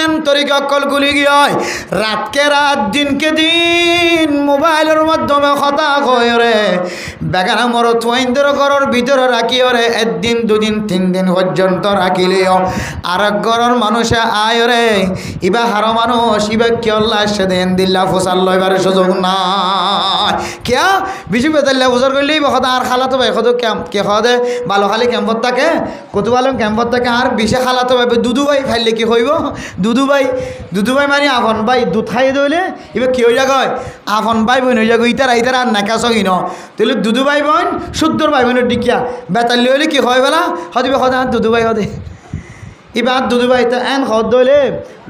শয়তান তরিকা কলগুলি গিয়ে রাতকে রাত দিনকে দিন মোবাইলের মাধ্যমে কথা কয় রে বেগানা মরো তোয়াইন্দের ঘরের ভিতরে রাখি রে একদিন দুদিন তিন দিন পর্যন্ত রাখিলেও আর এক ঘরের মানুষে আয় রে ইবা হারো মানুষ ইবা কি আল্লাহ সেদিন দিল্লা ফসাল লইবার সুযোগ নাই কিয়া বেশি বেতাল্লা ফসর করলেই কথা আর খালাতো ভাই কত কে খাওয়া ভালো খালি ক্যাম্পত থাকে কতু ভালো ক্যাম্পত থাকে আর বিশে খালাতো ভাই দুদু ভাই ফাইলে কি কইব দুদু ভাই মানে আফন ভাই দুধ খাই দইলে এবার কি হয়ে যাগ আফন ভাই বোন হয়ে যাগ ইতারা আর নাকাশ কিন তাহলে দুদু ভাই বোন শুদ্ধর ভাই বোনের ডিকিয়া বেতাল্লি হইলে কি হয় বেলা হদিবে সদা দুদু ভাই হদে এবার দুদু ভাই এন খদ দইলে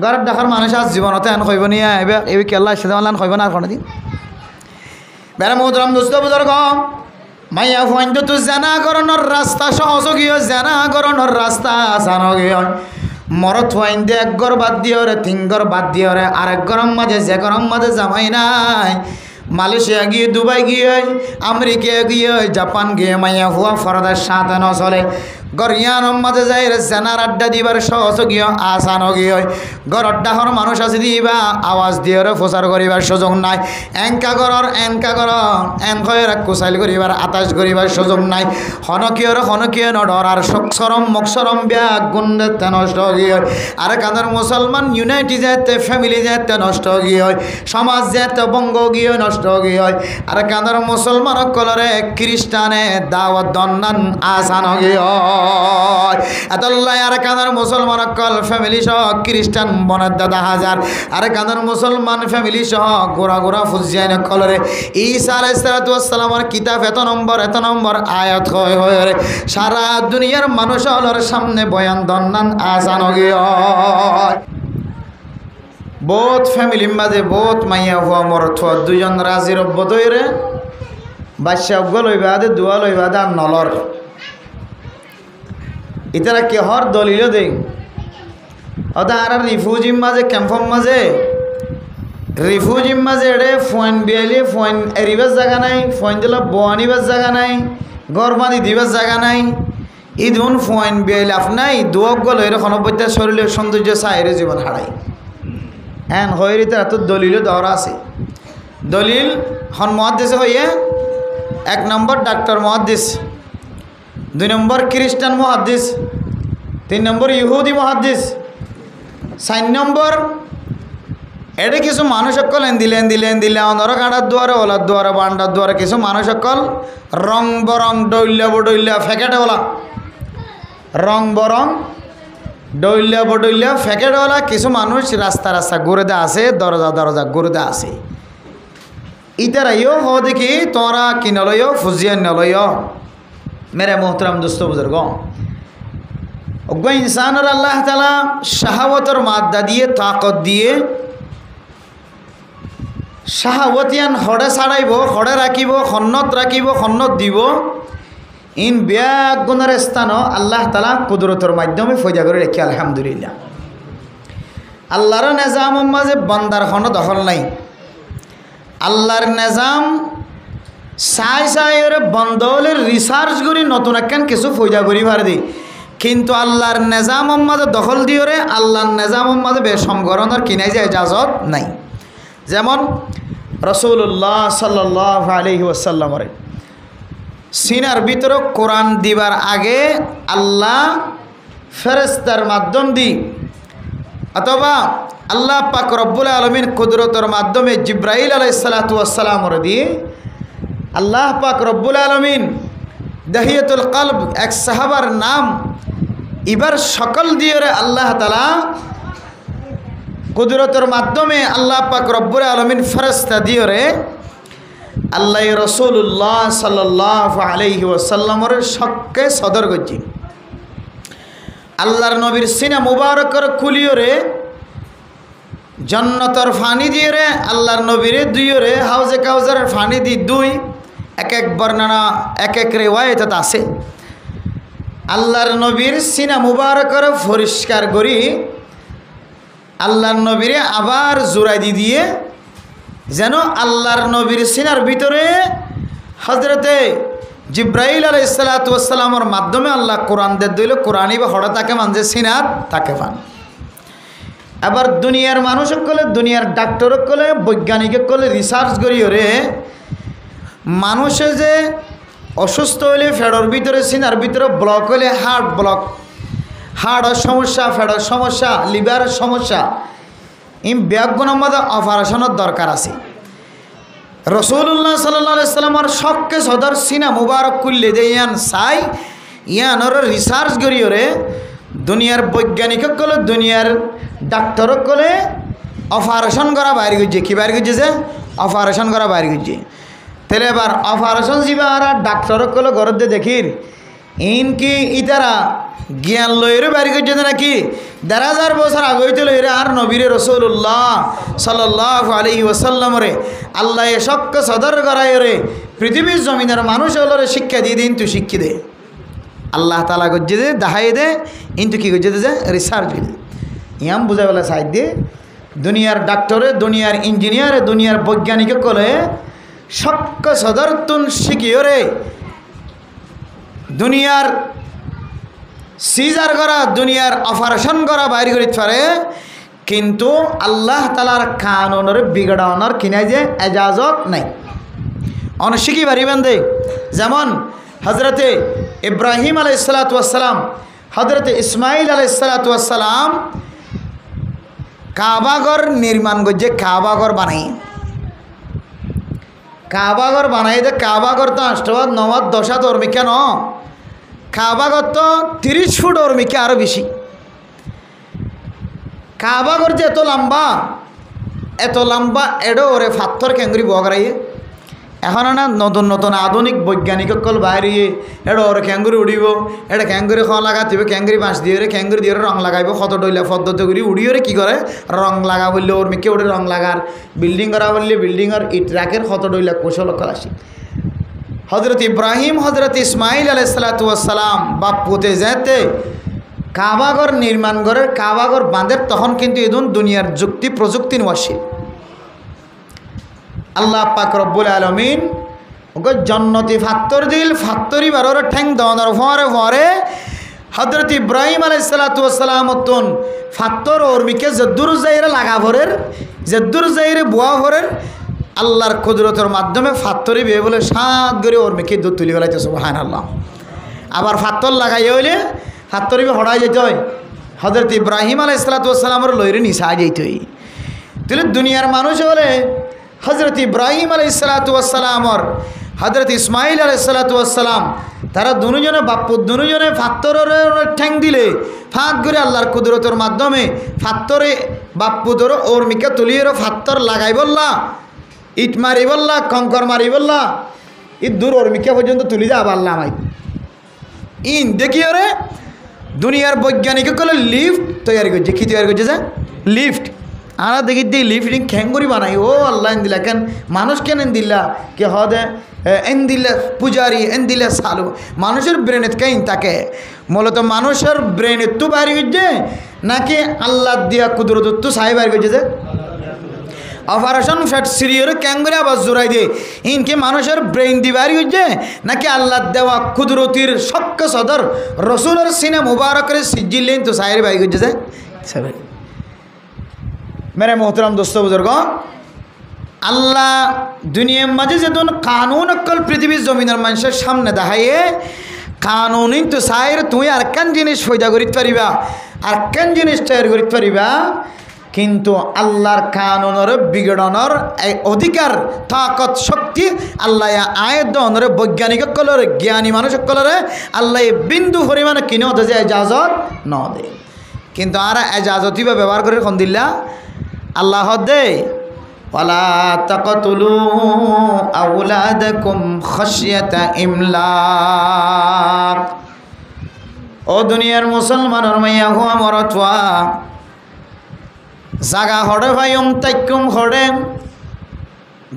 ঘরের দেখার মানুষ আজ জীবনতে এন কইব নিয়ে এবার এবার কেল্লা সেটা কইব না আর কোনোদিন বেড়া মোহতরম দোস্ত বুজুর্গ মাইয়া ফোন তো জানা করণর রাস্তা সহযোগী জানা করণর রাস্তা আসানগী মরত ফাইন দে এক ঘর বাদ দিয়ে রে তিন ঘর বাদ দিয়ে রে আরেক গরম মাঝে যে গরম মাঝে জামাই নাই মালয়েশিয়া গিয়ে দুবাই গিয়ে আমেরিকা গিয়ে জাপান গিয়ে মাইয়া হুয়া ফরদার সাথে ন চলে গরিয়ানোর মাঝে যাই রে জেনার আড্ডা দিবার সহযোগী আসানগী ঘর ডাহর মানুষ আছে দিবা আওয়াজ দিয়ে রে প্রচার করিবার সুযোগ নাই এনকা ঘর এন খয়ের কুচাইল করিবার আতাশ করিবার সুযোগ নাই হনকীয় নডর আর সরম মকসরম ব্যাগ গুন্ডে নষ্ট গিয়ে আর কাদের মুসলমান ইউনাইটি যেতে ফ্যামিলি যেতে নষ্ট গিয়ে সমাজ যেতে বঙ্গ গিয়ে নষ্ট গিয়ে আর কাদের মুসলমান কলরে খ্রিস্টানে দাওয়াত দন্নান আসান গিয়ে এতল্লাই আর কানার মুসলমান কল ফ্যামিলি সহ খ্রিস্টান বনের দাদা হাজার আর কানার মুসলমান ফ্যামিলি সহ গোড়া ফুজিয়ান কলরে ঈসা আলাইহিস সালামের কিতাব এত নম্বর আয়াত হয়ে রে সারা দুনিয়ার মানুষ হলর সামনে বয়ান দন্নান আসান গিয়ে বহুত ফ্যামিলির মাঝে বহুত মাইয়া হুয়া মরথ দুজন রাজির অব্বতরে বাদশা অজ্ঞ লইবা দে দোয়া লইবা দে আর নলর ইতারা কেহর দলিল দে অদা আর রিফিউজির মাঝে ক্যাম্পর মাঝে এড়ে ফোন বিয়ালি ফোন এরিবার জায়গা নাই ফোন দিল বোয়ানিবার জায়গা নাই গরমানি দিবার জায়গা নাই ইদুন ফোন বিয়ালি আপনাই দুয়ক গল এরকম অনবত্যা শরীরের সৌন্দর্য চাইরে জীবন হারাই হ্যাঁ হয়ে তার তো দলিল দরা আছে দলিল হন মহাদ্দেশে হইয়ে 1 নম্বর ডাক্তার মহাদ্দেশ 2 নম্বর খ্রিস্টান মহাদ্দেশ 3 নম্বর ইহুদি মহাদ্দেশ 4 নম্বর এটা কিছু মানুষ সকল দিলে অনর কাঁটার দুয়ারে ওলার দুয়ারে বান্ডার দুয়ারে কিছু মানুষ সকল রং বরং ডইল্লা ফেকেটেওয়ালা রং বরং ডইল্লা ফেকেটেওয়ালা কিছু মানুষ রাস্তা ঘুরে দে আছে দরজা ঘুরে দে আছে ইতারাইও হ দেখি তোরা কিনলইও ফুজিয়ান নলইও मेरे मोहतरम दोस्तों बुजुर्ग इंसान और अल्लाह ताला शहावत और माद्दा दिए ताकत दिए শাহাওয়াতিয়ান হড়ে ছাড়াইব হড়ে রাখিব খন্নত দিব ইন ব্যাগ গুণের স্থান আল্লাহ তালা কুদরতের মাধ্যমে ফয়দা করে রেখে আলহামদুলিল্লাহ আল্লাহর নিজাম মাঝে বন্দার খন দখল নাই আল্লাহর নিজাম চাই বন্ধ হলে রিসার্চ করি নতুন একখান কিছু ফয়দা করি ভার দি কিন্তু আল্লাহর নিজাম মাঝে দখল দিওরে আল্লাহর নিজাম মাঝে বেসংকরণের কিনাই যে ইজাজত নাই যেমন রাসূলুল্লাহ সাল্লাল্লাহু আলাইহি ওয়াসাল্লামের সিনার ভিতরে কোরআন দিবার আগে আল্লাহ ফেরেশতার মাধ্যম দি অথবা আল্লাহ পাক রব্বুল আলামিন কুদরতের মাধ্যমে জিব্রাইল আলাইহিস সালাতু ওয়াস সালামের দিয়ে আল্লাহ পাক রব্বুল আলামিন দাহিয়াতুল কলব এক সাহাবার নাম এবার সকল দিয়ে আল্লাহ তাআলা কুদরতের মাধ্যমে আল্লাহ পাক রব্বুল আলামিন ফেরেশতা দিয়ে আল্লাহ রাসূলুল্লাহ সাল্লাল্লাহু আলাইহি ওয়াসাল্লামের শক্কে সদর গজি আল্লাহর নবীর সিনা মুবারকের খুলিয়রে জান্নাতের পানি দিয়ে আল্লাহর নবীর দুইরে হাউজে কাউসারের পানি দি দুই এক এক বর্ণনা এক এক রিওয়ায়াত আছে আল্লাহর নবীর সিনা মুবারকের পরিষ্কার করি আল্লাহর নবীরে আবার জোড়াই দিয়ে যেন আল্লাহর নবীর সিনার ভিতরে হযরতে জিব্রাইল আলাইহিস সালাতু ওয়াস সালামের মাধ্যমে আল্লাহ কোরআন দে দিল কোরআনই বা হড়া তাকে মানজে সিনাত তাকে পান আবার দুনিয়ার মানুষ সকলে দুনিয়ার ডাক্তার সকলে বৈজ্ঞানিক সকলে রিসার্চ করি ওরে মানুষে যে অসুস্থ হলে ফেডর ভিতরে সিনার ভিতরে ব্লক হলে হার্ট ব্লক, হার্টের সমস্যা, ফেডর সমস্যা, লিভারের সমস্যা, এই ব্যাগুণের মধ্যে অপারেশনের দরকার আছে। রসুল্লাহ সাল্লাল্লাহু আলাইহি সাল্লামের শখকে সদর সিনা মুবারক করলে যে ইয়ান চাই ইয়ানোর রিসার্চ করি ওরে দুনিয়ার বৈজ্ঞানিক সকলে দুনিয়ার ডাক্তার সকলে অপারেশন করা বাইরে করছে। কি বাইরে করছে? যে অপারেশন করা বাইরে করছে। তাহলে এবার অপারেশন যাবা আর ডাক্তার সকলে ঘরতে দেখির ইনকি ইতারা জ্ঞান লইরে বাইরে করছে নাকি ১,০০০ বছর আগে হইতে লইরে আর নবীরে রসুল্লাহ সাল্লাল্লাহু আলাইহি ওয়াসাল্লাম রে আল্লাহ শক্ক সদর করাই রে পৃথিবীর জমিনের মানুষ হলরে শিক্ষা দিয়ে দিন তুই শিক্ষি দে আল্লাহ তালা করছে দে দেখাই দে কিন্তু কী করছে যে রিসার্চ করে ইয়াম বুঝাই বলে সাইড দিয়ে দুনিয়ার ডাক্তারে দুনিয়ার ইঞ্জিনিয়ারে দুনিয়ার বৈজ্ঞানিক কলে শক্ক সদর তুন শিখিও রে দুনিয়ার সিজার করা দুনিয়ার অপারেশন করা বাইরে করিতে পারে কিন্তু আল্লাহ তালার কানুনের বিগড়ানোর কিনাই যে এজাজত নাই অনেক শিখি পারিবেন দে। যেমন হজরতে ইব্রাহিম আলাইহিসসালাতু ওয়াসসালাম হজরতে ইসমাইল আলাইহিসসালাতু ওয়াসসালাম কাবাঘর নির্মাণ করছে। কাবাঘর বানাই দে কাবাঘর তো ৮ ৯ ১০ ধর্মী কেন কাবাঘর তো ৩০ ফুট ধর্মীকে আরও বেশি। কাবাঘর যে এত লম্বা এডো ওরে ফাত্তর ক্যাঙ্গুরি বগরাইয়ে এখন না নতুন নতুন আধুনিক বৈজ্ঞানিক সকল বাইরে এডো ওরে ক্যাঙ্গুরি উড়িব এটা ক্যাঙ্গুরি খাওয়া লাগাতিবে ক্যাঙ্গুরি বাঁশ দিয়ে ক্যাঙ্গুরি দিয়ে রং লাগাইব কত ডইলা পদ্ধতি করি উড়িয়ে কী করে রং লাগা বললে ওর মেকে ওরে রং লাগার বিল্ডিং করা বললে বিল্ডিংয়ের ইট রাখের কত ডইলা কৌশল আসি। হজরত ইব্রাহিম হজরত ইসমাইল আলাইহিসসালাতু ওয়াসসালাম বাপুতে যেতে কাবাঘর নির্মাণ করে কাবাঘর বাঁধের তখন কিন্তু এদিন দুনিয়ার যুক্তি প্রযুক্তি নওয়াসি আল্লাহ পাক রব্বুল আলামিন ওকে জন্নতি ফাত্তর দিল ফাত্তরি বারোর ঠ্যাং দনের ফরে হজরত ইব্রাহিম আলাইহিসসালাতু ওয়াসসালাম তুন ফাত্তর ওর মিকে জদ্দুর জাইরে লাগা ভরের জদ্দুর জাইরে বুয়া ভরের আল্লাহর কুদরতের মাধ্যমে ফাত্তরি বিয়ে বলে সাত করে ওর মেকে দুধ তুলি ফেলাইতে সুবহানাল্লাহ। আবার ফাত্তর লাগাই হইলে ফাত্তরি হড়াই যেতে হয় হজরত ইব্রাহিম আলাইহিসসালাতু ওয়াসসালামের লইরে নিশা যেতে হয়। তাহলে দুনিয়ার মানুষ হলে হজরত ইব্রাহিম আলাইহিসসালাতু ওয়াসসালামর হজরত ইসমাইল আলাইহিসসালাতু ওয়াসসালাম তারা দুজনে বাপ্পু দুজনে ফাত্তরের ঠ্যাং দিলে ফাঁক করে আল্লাহর কুদরতের মাধ্যমে ফাত্তরে বাপ্পু ধরো ওর মিকে তুলিয়ে ফাত্তর লাগাই বললা ইট মারি বললা কঙ্কর মারি বললা ইট দূর ওর মিকে পর্যন্ত তুলি যা পারলাম ইন দেখি ওরে দুনিয়ার বৈজ্ঞানিক কলে লিফট তৈরি করছে। কি তৈরি করছে যে লিফট আরা দেখি দিই লিফটিং খ্যাঙ্গুরি বানাই ও আল্লাহ এন দিলা কেন মানুষ কেন এন দিলা কে হদে এন দিলে পূজারি এন দিলে সালু মানুষের ব্রেনের কেন তাকে মূলত মানুষের ব্রেনের তো বাইরে করছে নাকি আল্লাহ দিয়া কুদরত তো সাহেব বাইরে করছে যে অপারেশন ফ্যাট সিরিয়র ক্যাঙ্গুরি আবার জোড়াই দিয়ে ইনকে মানুষের ব্রেন দিবারি হচ্ছে নাকি আল্লাহ দেওয়া কুদরতির শক্ক সদর রসুলের সিনে মুবারকের সিজিলেন তো সাহের বাইরে করছে যে मेरे मोहतरम दोस्तों बुजुर्गों আল্লাহ দুনিয়ার মাঝে যেদিন কানুন অকল পৃথিবীর জমিনের মানুষের সামনে দেখাইয়ে কানুনই তো সাইর তুই আর কেন জিনিস ফয়দা করিতে পারিবা আর কেন জিনিস তৈরি করিতে পারিবা কিন্তু আল্লাহর কানুনের বিগড়নের অধিকার তাকত শক্তি আল্লাহ আয়াত দনরে বৈজ্ঞানিক সকলের জ্ঞানী মানুষ সকলের আল্লাহ বিন্দু পরিমাণে কিনে হতে যে এজাজত ন দে কিন্তু আর এজাজতই বা ব্যবহার করে কোন দিল্লা আল্লাহ দে ওয়ালা তাকতুলু আওলাদাকুম খাশিয়াতা ইমলাক। ও দুনিয়ার মুসলমানের মাইয়া হুয়া মরতওয়া জাগা হড়ে ভাইম তাইকুম হড়ে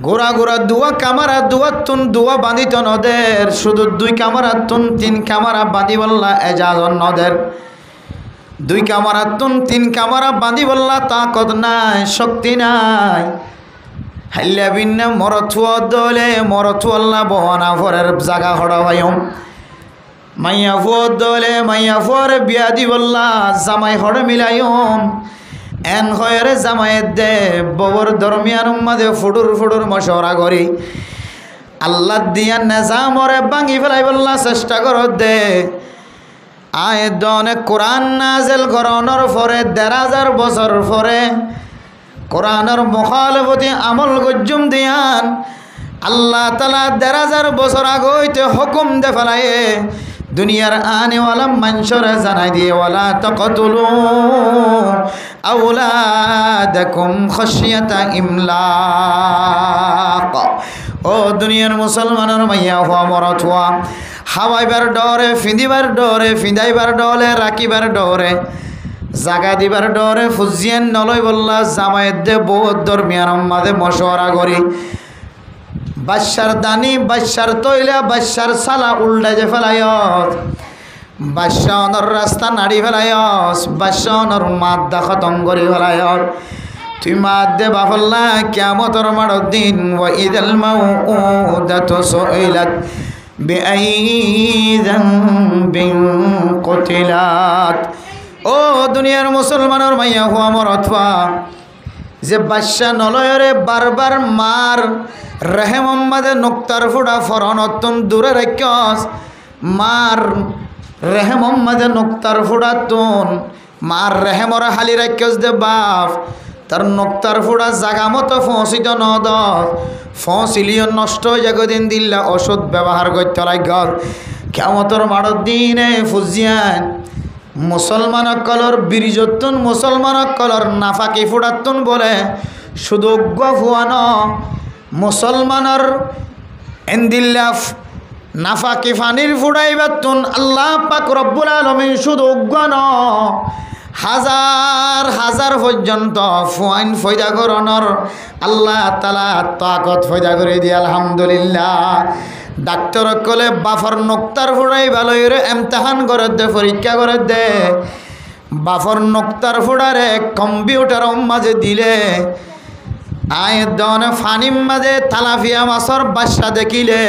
গোড়া গোড়া দুয়া কামারা দুয়া তুন দুয়া বাঁধিত নদের শুধু 2 কামারা তুন 3 কামারা বাঁধি বললা এজাজত নদের 2 কামারা তুন 3 কামারা বাঁধি বললা তাকত নাই শক্তি নাই হাল্লা বিন্না মরথুয়া দলে মরথুয়াল্লা বহানা ফরের জাগা হড়া ভাইম মাইয়া ফুয়া দলে মাইয়া ফুয়ার বিয়া দি বললা জামাই হড়ে মিলাইম এন হয়ে জামায়েত দে ববর দরমিয়ান মাঝে ফুডুর ফুডুর মশওরা করি আল্লাহ দিয়া নেজামরে ভাঙি ফেলাই বললা চেষ্টা কর দে আয় দনে কোরআন নাজেল করণর পরে ১,৫০০ বছর পরে কোরআনের মুখালফতি আমল গজ্জুম দিয়ান আল্লাহ তালা ১,৫০০ বছর আগইতে হুকুম দে ফেলায়ে দুনিয়ার আনেওয়ালা মানুষরে জানাই দিয়ে ওয়ালা তাকতুলু আওলাদাকুম খাশিয়াতা ইমলাক। ও দুনিয়ার মুসলমানের মাইয়া হওয়া মরত হওয়া হাওয়াইবার ডরে ফিঁদিবার ডরে ফিঁদাইবার ডরে রাখিবার ডরে জাগা দিবার ডরে ফুজিয়ান নলই বললা জামায়েত দে বহুত দরমিয়ান মাঝে মশওয়ারা করি বাদশার দানি বাদশার তৈলা বাদশার সালা উল্টা যে ফেলায়ত বাদশা অনর রাস্তা নাড়ি ফেলায়স বাদশা অনর মাদ্দা খতম করে ফেলায়ত তুই মাদ দে বাফল্লা কিয়ামতর মাড়র দিন ওয়া ইদাল মাউউদাতু সুইলাত বিআই যামবিন কুতিলাত। ও দুনিয়ার মুসলমানের মাইয়া হওয়া মরতবা যে বাদশা নলয়রে বারবার মার রেহে মোহাম্মদে নুক্তার ফুড়া ফরনতুন দূরে রাখস মার রেহে মোহাম্মদে নুক্তার ফুড়া তুন মার রেহে মরা হালি রাখস দে বাপ তার নুক্তার ফুড়া জাগা মতো ফসিত নদ ফসিলিও নষ্ট হয়ে যাগো দিন দিল্লা ওষুধ ব্যবহার করতে লাগল কিয়ামতর মাড়র দিনে ফুজিয়ান মুসলমান কলর বীরজতুন মুসলমান কলর নাফাকি ফুড়াতুন বলে শুধু ফুয়ানো মুসলমানের এন্দিল্লা নাফাকি ফানির ফুড়াইবাতুন আল্লাহ পাক রব্বুল আলামিন শুধু ন হাজার হাজার পর্যন্ত ফুয়াইন ফয়দা করণর আল্লাহ তালা তাকত ফয়দা করে দিয়ে আলহামদুলিল্লাহ। ডাক্তার কলে বাফর নোক্তার ফুড়াই ভালোই রে এমতাহান করে দে পরীক্ষা করে দে বাফর নোক্তার ফুড়ারে কম্পিউটার মাঝে দিলে আয় দনে ফানিম মাঝে তালাফিয়া মাছর বাসা দেখিলে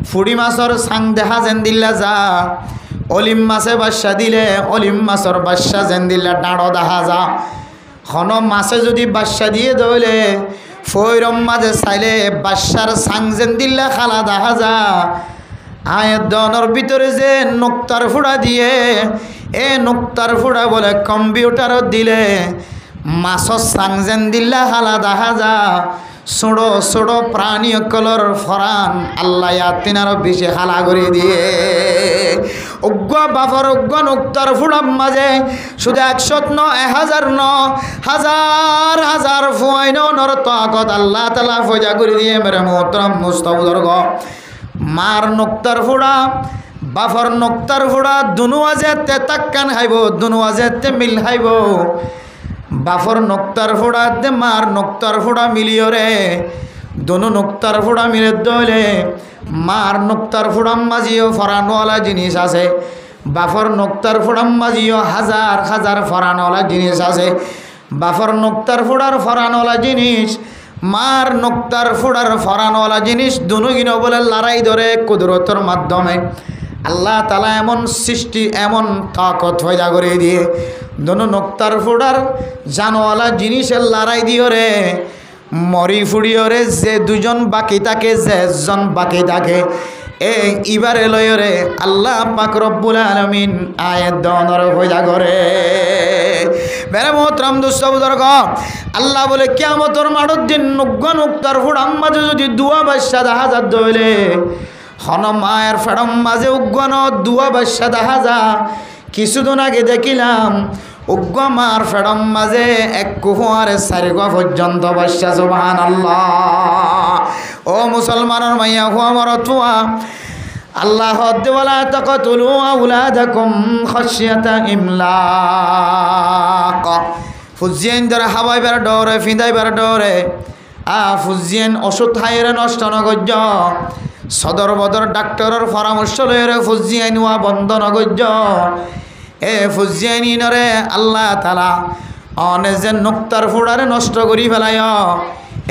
ফুড়ি মাছর সাং দেখা যেন দিল্লা যা অলিম মাছে বাসা দিলে অলিম মাছর বাসা যেন দিল্লা ডাঁড়ো দেখা যা হন মাছে যদি বাসা দিয়ে দইলে ফৈরম মাঝে চাইলে বাসার সাং যেন দিল্লা খালা দেখা যা আয় দনের ভিতরে যে নোক্তার ফুড়া দিয়ে এ নোক্তার ফুড়া বলে কম্পিউটারত দিলে মাছর সাং যেন দিল্লা খালা দেখা যা ছোড়ো ছোড়ো প্রাণী কলর ফরান আল্লাহ ইয়াতিনার বেশি হালা করে দিয়ে অজ্ঞ বাফর অজ্ঞ নোক্তার ফুড়ার মাঝে শুধু ১০০ ন ১,০০০ ন হাজার হাজার ফুয়াইন নর তাকত আল্লাহ তালা ফয়দা করে দিয়ে মেরে মোহতরম মুস্তাবুদর্গ মার নোক্তার ফুড়া বাফর নোক্তার ফুড়া দুনু আজে তে তাক্কান খাইব দুনু আজে তে মিল খাইব বাফর নোক্তার ফুড়া দে মার নোক্তার ফুড়া মিলিও রে দোনো নোক্তার ফুড়া মিলে দলে মার নোক্তার ফুড়াম মাঝিও ফরানওয়ালা জিনিস আছে বাফর নোক্তার ফুড়াম মাঝিও হাজার হাজার ফরানওয়ালা জিনিস আছে বাফর নোক্তার ফুড়ার ফরানওয়ালা জিনিস মার নোক্তার ফুড়ার ফরানওয়ালা জিনিস দুনো গিনো বলে লড়াই ধরে কুদরতের মাধ্যমে আল্লাহ তালা এমন সৃষ্টি এমন তাকত ফয়দা করে দিয়ে দোনো নোক্তার ফুড়ার জানওয়ালা জিনিসের লড়াই দিও রে মরি ফুড়িও রে যে দুজন বাকি থাকে যে জন বাকি থাকে এ ইবারে লয় রে আল্লাহ পাক রব্বুল আলামিন আয়াত দনর ফয়দা করে মেরে মোহতরম দুঃসবুদর্গ আল্লাহ বলে কিয়ামতর মাড়র দিন নোক্তার ফুড়াম মাঝে যদি দুয়া বাদশা দেখা যা দইলে হন মায়ের ফেড়ম মাঝে উগ্গন দুয়া বাদশা দেখা যা কিছুদিন আগে দেখিলাম উগ্গ মার ফেড়ম মাঝে এক কুহুয়ারে 4 গা পর্যন্ত বাদশা সুবহানাল্লাহ। ও মুসলমানের মাইয়া হুয়া মরতুয়া আল্লাহ ওয়ালা তাকতুলু আওলাদাকুম খাশিয়াতা ইমলাক ফুজিয়েন ধরে হাওয়াইবার ডরে ফিদাইবার ডরে ফুজিয়েন ওষুধ খাইরে নষ্ট নগজ্য সদর বদর ডাক্তারের পরামর্শ লইরে ফুজিয়েন ওয়া বন্ধ নগজ্য এ ফুজিয়ানিনরে আল্লাহ তালা অনে যে নোক্তার ফুড়ারে নষ্ট করি ফেলায়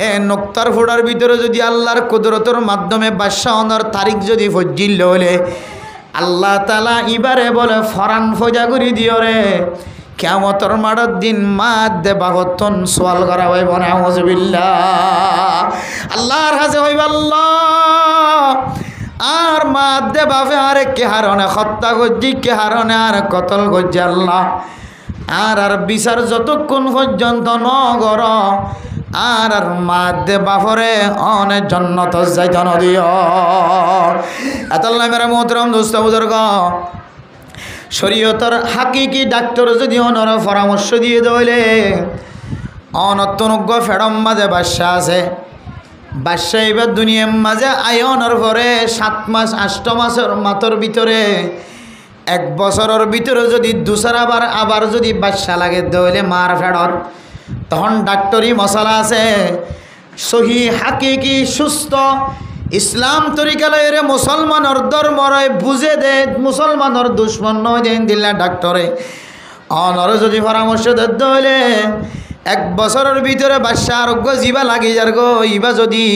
এ নোক্তার ফুড়ার ভিতরে যদি আল্লাহর কুদরতের মাধ্যমে বাদশা অনর তারিখ যদি ফজিল হলে আল্লাহ তালা ইবারে বলে ফরান ফজা করি দিও রে কিয়ামতের মাঠের দিন মাত দে বাগতন সওয়াল করা হইব না আউযুবিল্লাহ আল্লাহর কাছে হইব আল্লাহ আর মাত দে বাপে আর কে হারনে হত্যা করছি কে হারনে আর কতল করছি আল্লাহ আর বিচার যতক্ষণ পর্যন্ত নগর আর মাত দে বাপরে অনেক জন্নত যাইত নদিও এতল্লা মেরা মোহতরম দোস্ত বুজুর্গ শরীয়তর হাকিকি ডাক্তার যদি অনর পরামর্শ দিয়ে দইলে অনত্তনজ্ঞ ফেরম মাঝে বাদশা আছে বাদশা এবার দুনিয়ার মাঝে আয়নের পরে 7 মাস 8 মাসের মাতর ভিতরে 1 বছরের ভিতরে যদি দুসরাবার আবার যদি বাদশা লাগে দইলে মার ফেরত তখন ডাক্তারি মশলা আছে সহি হাকিকি সুস্থ ইসলাম তরিকা লয়ের মুসলমানের ধর্মরে বুঝে দে মুসলমানের দুশ্মন নয় দেন দিল্লা ডাক্তারে অনর যদি পরামর্শ দিতে হইলে 1 বছরের ভিতরে বাদশা আরোগ্য জিবা লাগি যার গো ইবা যদি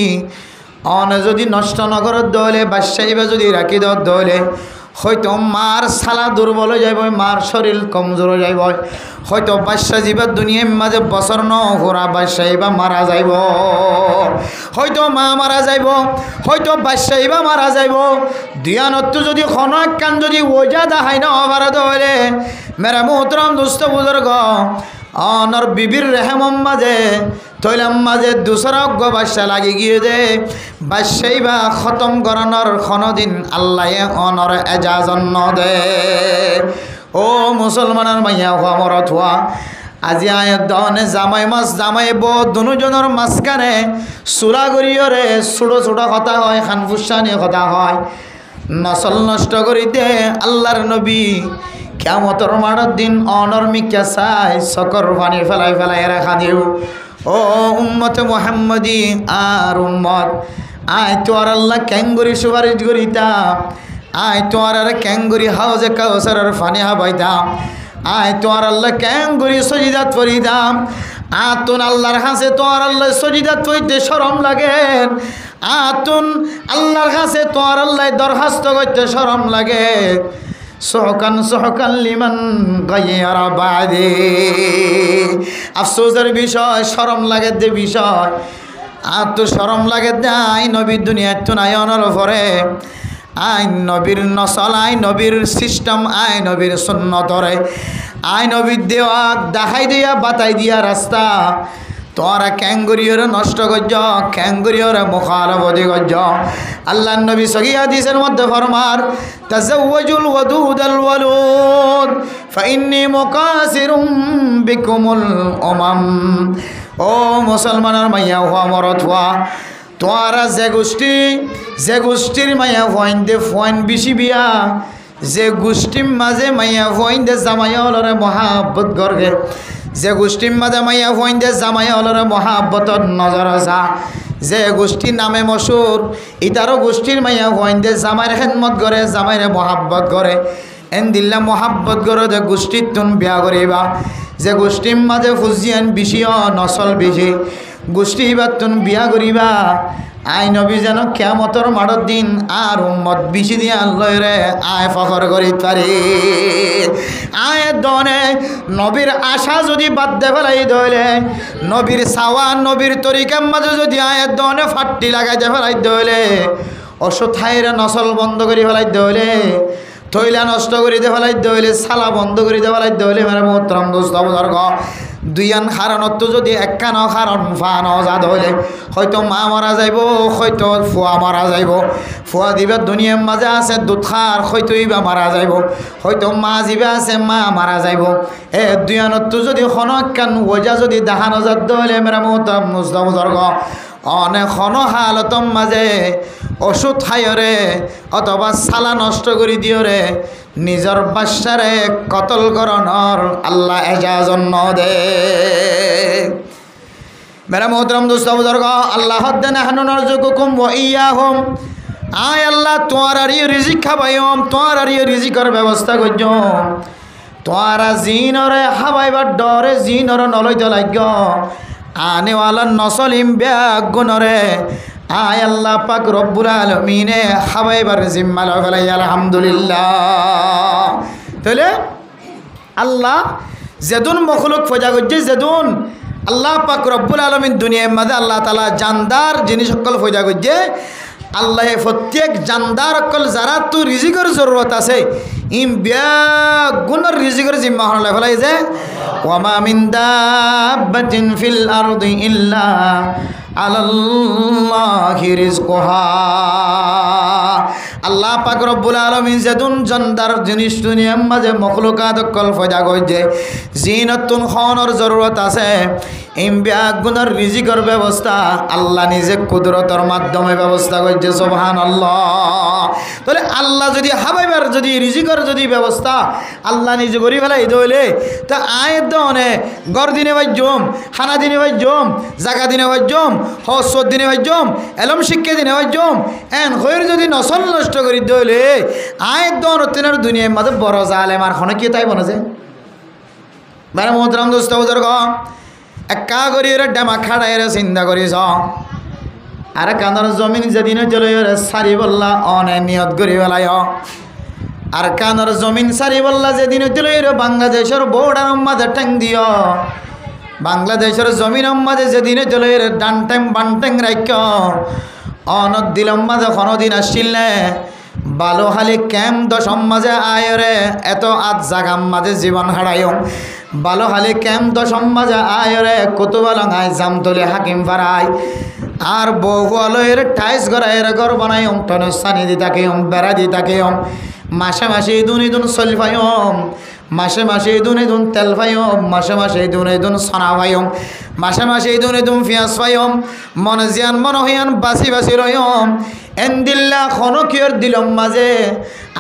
অন যদি নষ্ট নগরের দলে বাদশা ইবা যদি রাখি দেওয়ার দলে হয়তো মার সালা দুর্বল হয়ে যাইব মার শরীর কমজোর হয়ে যাইব হয়তো বাদশা জীবার দুনিয়ার মাঝে বছর নহরা বাদশা ইবা মারা যাইব হয়তো মা মারা যাইব হয়তো বাদশা ইবা মারা যাইব দিয়ানত যদি খনক কান যদি ওজা দাহাই না হবার দলে মেরা মোহতরম দুস্থ বুজুর্গ অনর বিবির রেহমম মাঝে তৈলাম মাঝে দুসরা অজ্ঞ বাদশা লাগি গিয়ে দে বাদশাই বা খতম করানোর খনদিন আল্লাহ অনর এজাজত দে ও মুসলমানের মাইয়া মরত হওয়া আজি আয়ের দনে জামাই মাছ জামাই ব দুজনের মাঝখানে চূড়া গড়িয়রে ছোটো ছোটো কথা হয় খানফুসানি কথা হয় নসল নষ্ট করিতে আল্লাহর নবী কিয়ামতের মাঠের দিন অনর মিকা চাই চকর পানি ফেলাই ফেলাই রেখা দিও ও উম্মতে মুহাম্মদি আর উম্মত আয় তো আর আল্লাহ ক্যাঙ্গুরি সুপারিশ করিতাম আয় তো আর ক্যাঙ্গুরি হাউজে কাউসারের পানি হাবাইতাম আয় তো আর আল্লাহ ক্যাঙ্গুরি সজিদাত করিতাম আতুন আল্লাহর কাছে তো আর আল্লাহ সজিদাত কইতে শরম লাগে আতুন আল্লাহর কাছে তো আর আল্লাহ দরখাস্ত করতে শরম লাগে সহকান লিমান গায়রা বাদে আফসোসের বিষয় শরম লাগে দে বিষয় আর তো শরম লাগে দে আই নবীর দুনিয়ার তো নাই অনর পরে আই নবীর নসল আই নবীর সিস্টেম আই নবীর সুন্নতরে আই নবীর দেওয়া দেখাই দিয়া বাতাই দিয়া রাস্তা তোরা ক্যাঙ্গুরিয়রে নষ্ট করছ ক্যাঙ্গুরিয়রে মুখালবদি করছ আল্লাহ নবী সহি হাদিসের মধ্যে ফরমার তাজাওয়াজুল ওয়াদুদাল ওয়ালুদ ফাইন্নী মুকাসিরুম বিকুমুল উমাম ও মুসলমানের মাইয়া হওয়া মরত হওয়া তোরা যে গোষ্ঠীর মাইয়া ফয়েন দে ফয়েন বেশি বিয়া যে গোষ্ঠীর মাঝে মাইয়া ফয়েন দে জামাইলরে মহাব্বত গর্গে যে গোষ্ঠীর মাঝে মাইয়া ফয়েন দে জামাইলরে মহাব্বতর নজর আসা যে গোষ্ঠীর নামে মশুর ইতারও গোষ্ঠীর মাইয়া ফয়েন দে জামাইর খেদমত করে জামাইরে মহাব্বত করে এন দিল্লা মহাব্বত করে যে গোষ্ঠীর তুন বিয়া করিবা যে গোষ্ঠীর মাঝে ফুজিয়ান বেশি নসল বেশি গোষ্ঠী এবার তুন বিয়া করিবা আই নবী যেন কিয়ামতের মাঠের দিন আর উম্মত বেশি দিয়ে আল্লাহ রে আয় ফখর করি পারি আয়ের দনে নবীর আশা যদি বাদ দে ফেলাই দইলে নবীর সাওয়া নবীর তরিকার মাঝে যদি আয়ের দনে ফাট্টি লাগাইতে ফেলাই দইলে অসথাইরে নসল বন্ধ করে ফেলাই দইলে থইলা নষ্ট করে দে ফেলাই দইলে সালা বন্ধ করে দে ফেলাই দইলে মানে মোহতরম দোস্ত বুজুর্গ দুইয়ান কারণত যদি একখান কারণ ফান অজাদ হইলে হয়তো মা মারা যাইব হয়তো ফুয়া মারা যাইব ফুয়া দিবা দুনিয়ার মাঝে আছে দুধ খার হয়তো ইবা মারা যাইব হয়তো মা যিবা আছে মা মারা যাইব এ দুইয়ানত যদি খনকান ওজা যদি দেখা নজাদ হইলে মেরা মোহতরম দোস্ত বুজুর্গ অনেক হালতম মাঝে ওষুধ খাইরে অথবা সালা নষ্ট করে দিওরে নিজর বাচ্চারে কতল করণর আল্লাহ এজাজত দে মেরা মোহতরম দোস্ত বুজুর্গ আল্লাহ নাহনু নারযুকুকুম ওয়া ইয়াহুম আয় আল্লাহ তোরা রিজিক খাবাইম তোরা রিজিকের ব্যবস্থা করছ তোরা জিনরে হাবাইবার ডরে জিনরে নলইতে লাগ আনেওয়ালা নসলিম ব্যাগ গুণরে আয় আল্লাহ পাক রব্বুল আলামিনে খাবাইবার জিম্মা লয় আলহামদুলিল্লাহ তাহলে আল্লাহ যেদুন মখলুক ফজা করছে যেদুন আল্লাহ পাক রব্বুল আলমিন দুনিয়ার মাঝে আল্লাহ তালা জানদার জিনিস সকল ফজা করছে আল্লাহ প্রত্যেক জানদার সকল যারা তো রিজিকের জরুরত আছে ইম বেগুনের রিজিকের জিম্মা হলে ফেলাই যে ওয়ামা মিন দাব্বাতিন ফিল আরদি ইল্লা আলাল্লাহি রিজকুহা আল্লাহ পাক রব্বুল আলামিন যেদুন জানদার জিনিস দুনিয়ার মাঝে মখলুকাত সকল ফয়দা করছে জিনতুন খাওয়ানোর জরুরত আছে ইম বেগুনের রিজিকের ব্যবস্থা আল্লাহ নিজে কুদরতের মাধ্যমে ব্যবস্থা করছে সুবহানাল্লাহ। তাহলে আল্লাহ যদি হাবাইবার যদি রিজিকের যদি ব্যবস্থা আল্লাহ নিজে করি ফেলাই দইলে তা আয়ের দনে গড় দিনে ভাইজম খানা দিনে ভাইজম জাগা দিনে ভাইজম হসর দিনে ভাইজম এলম শিক্ষা দিনে ভাইজম এন হইর যদি নসল নষ্ট করি দইলে আয়ের দন তেনার দুনিয়ার মাঝে বড় জালেম আর হনে কি তাই বনেছে মানে মোহতরাম দোস্ত বুজুর্গ একা করি এর ডেমা খাড়াই এর চিন্তা করিস আর কানার জমিন যেদিন চলে সারি বললা অনে নিয়ত করি বেলায় আর কানার জমিন সারি বললা যেদিন চলে বাংলাদেশের বর্ডার মাঝে ঠ্যাং দিও বাংলাদেশের জমিন মাঝে যেদিন চলে ডান ট্যাং বান ট্যাং রাখ অনত দিলম মাঝে কোনোদিন আসছিল না বালো হালি ক্যাম দশম মাঝে আয় রে এত আজ জাগাম মাঝে জীবন হারাইম বালো হালি ক্যাম দশম মাঝে আয় রে কুতুবালং আয় জামতলি হাকিম ফারাই আর বহু আলোয়ের টাইস গড়াইয়ের ঘর বানাইম টনস্থানি দি তাকেম বেড়া দি তাকেম মাসে মাসে ইদুন ইদুন চল পাইম মাসে মাসে ইদুন ইদুন তেল পাইম মাসে মাসে ইদুন ইদুন সোনা পাইম মাসে মাসে ইদুন ইদুন পিঁয়াজ পাইম মন জিয়ান মন হইয়ান বাসি বাসি রয়ম এন্দিল্লা খনকিয়র দিলম মাঝে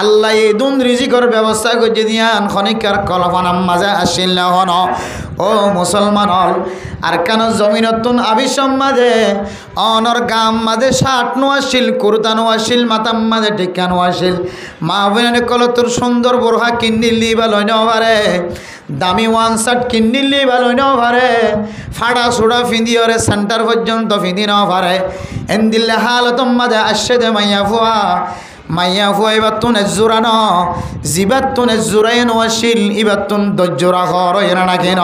আল্লাহ ইদুন রিজিকর ব্যবস্থা করে দিয়ান খনিকার কলফানাম মাঝে আসিল না হন ও মুসলমান হল আর কেন জমিনতুন আবিসম মাঝে অনর গাম মাঝে শার্ট নোয়াশিল কুর্তা নোয়াশিল মাতাম মাঝে টিকা নোয়াশিল মা বোনের কল তোর সুন্দর বোরহা কিনিলি বা লইন পারে দামি ওয়ান শার্ট কিনিলি বা লইন পারে ফাড়া সুড়া ফিঁদিওরে সেন্টার পর্যন্ত ফিঁদি ন পারে এন্দিল্লে হালতম মাঝে আসছে দে মাইয়া ফুয়া ইবাতুন এজুরা ন জিবাতুন এজুরাই নোয়াশিল ইবাতুন দজ্জোরা ঘর এরা নাকি ন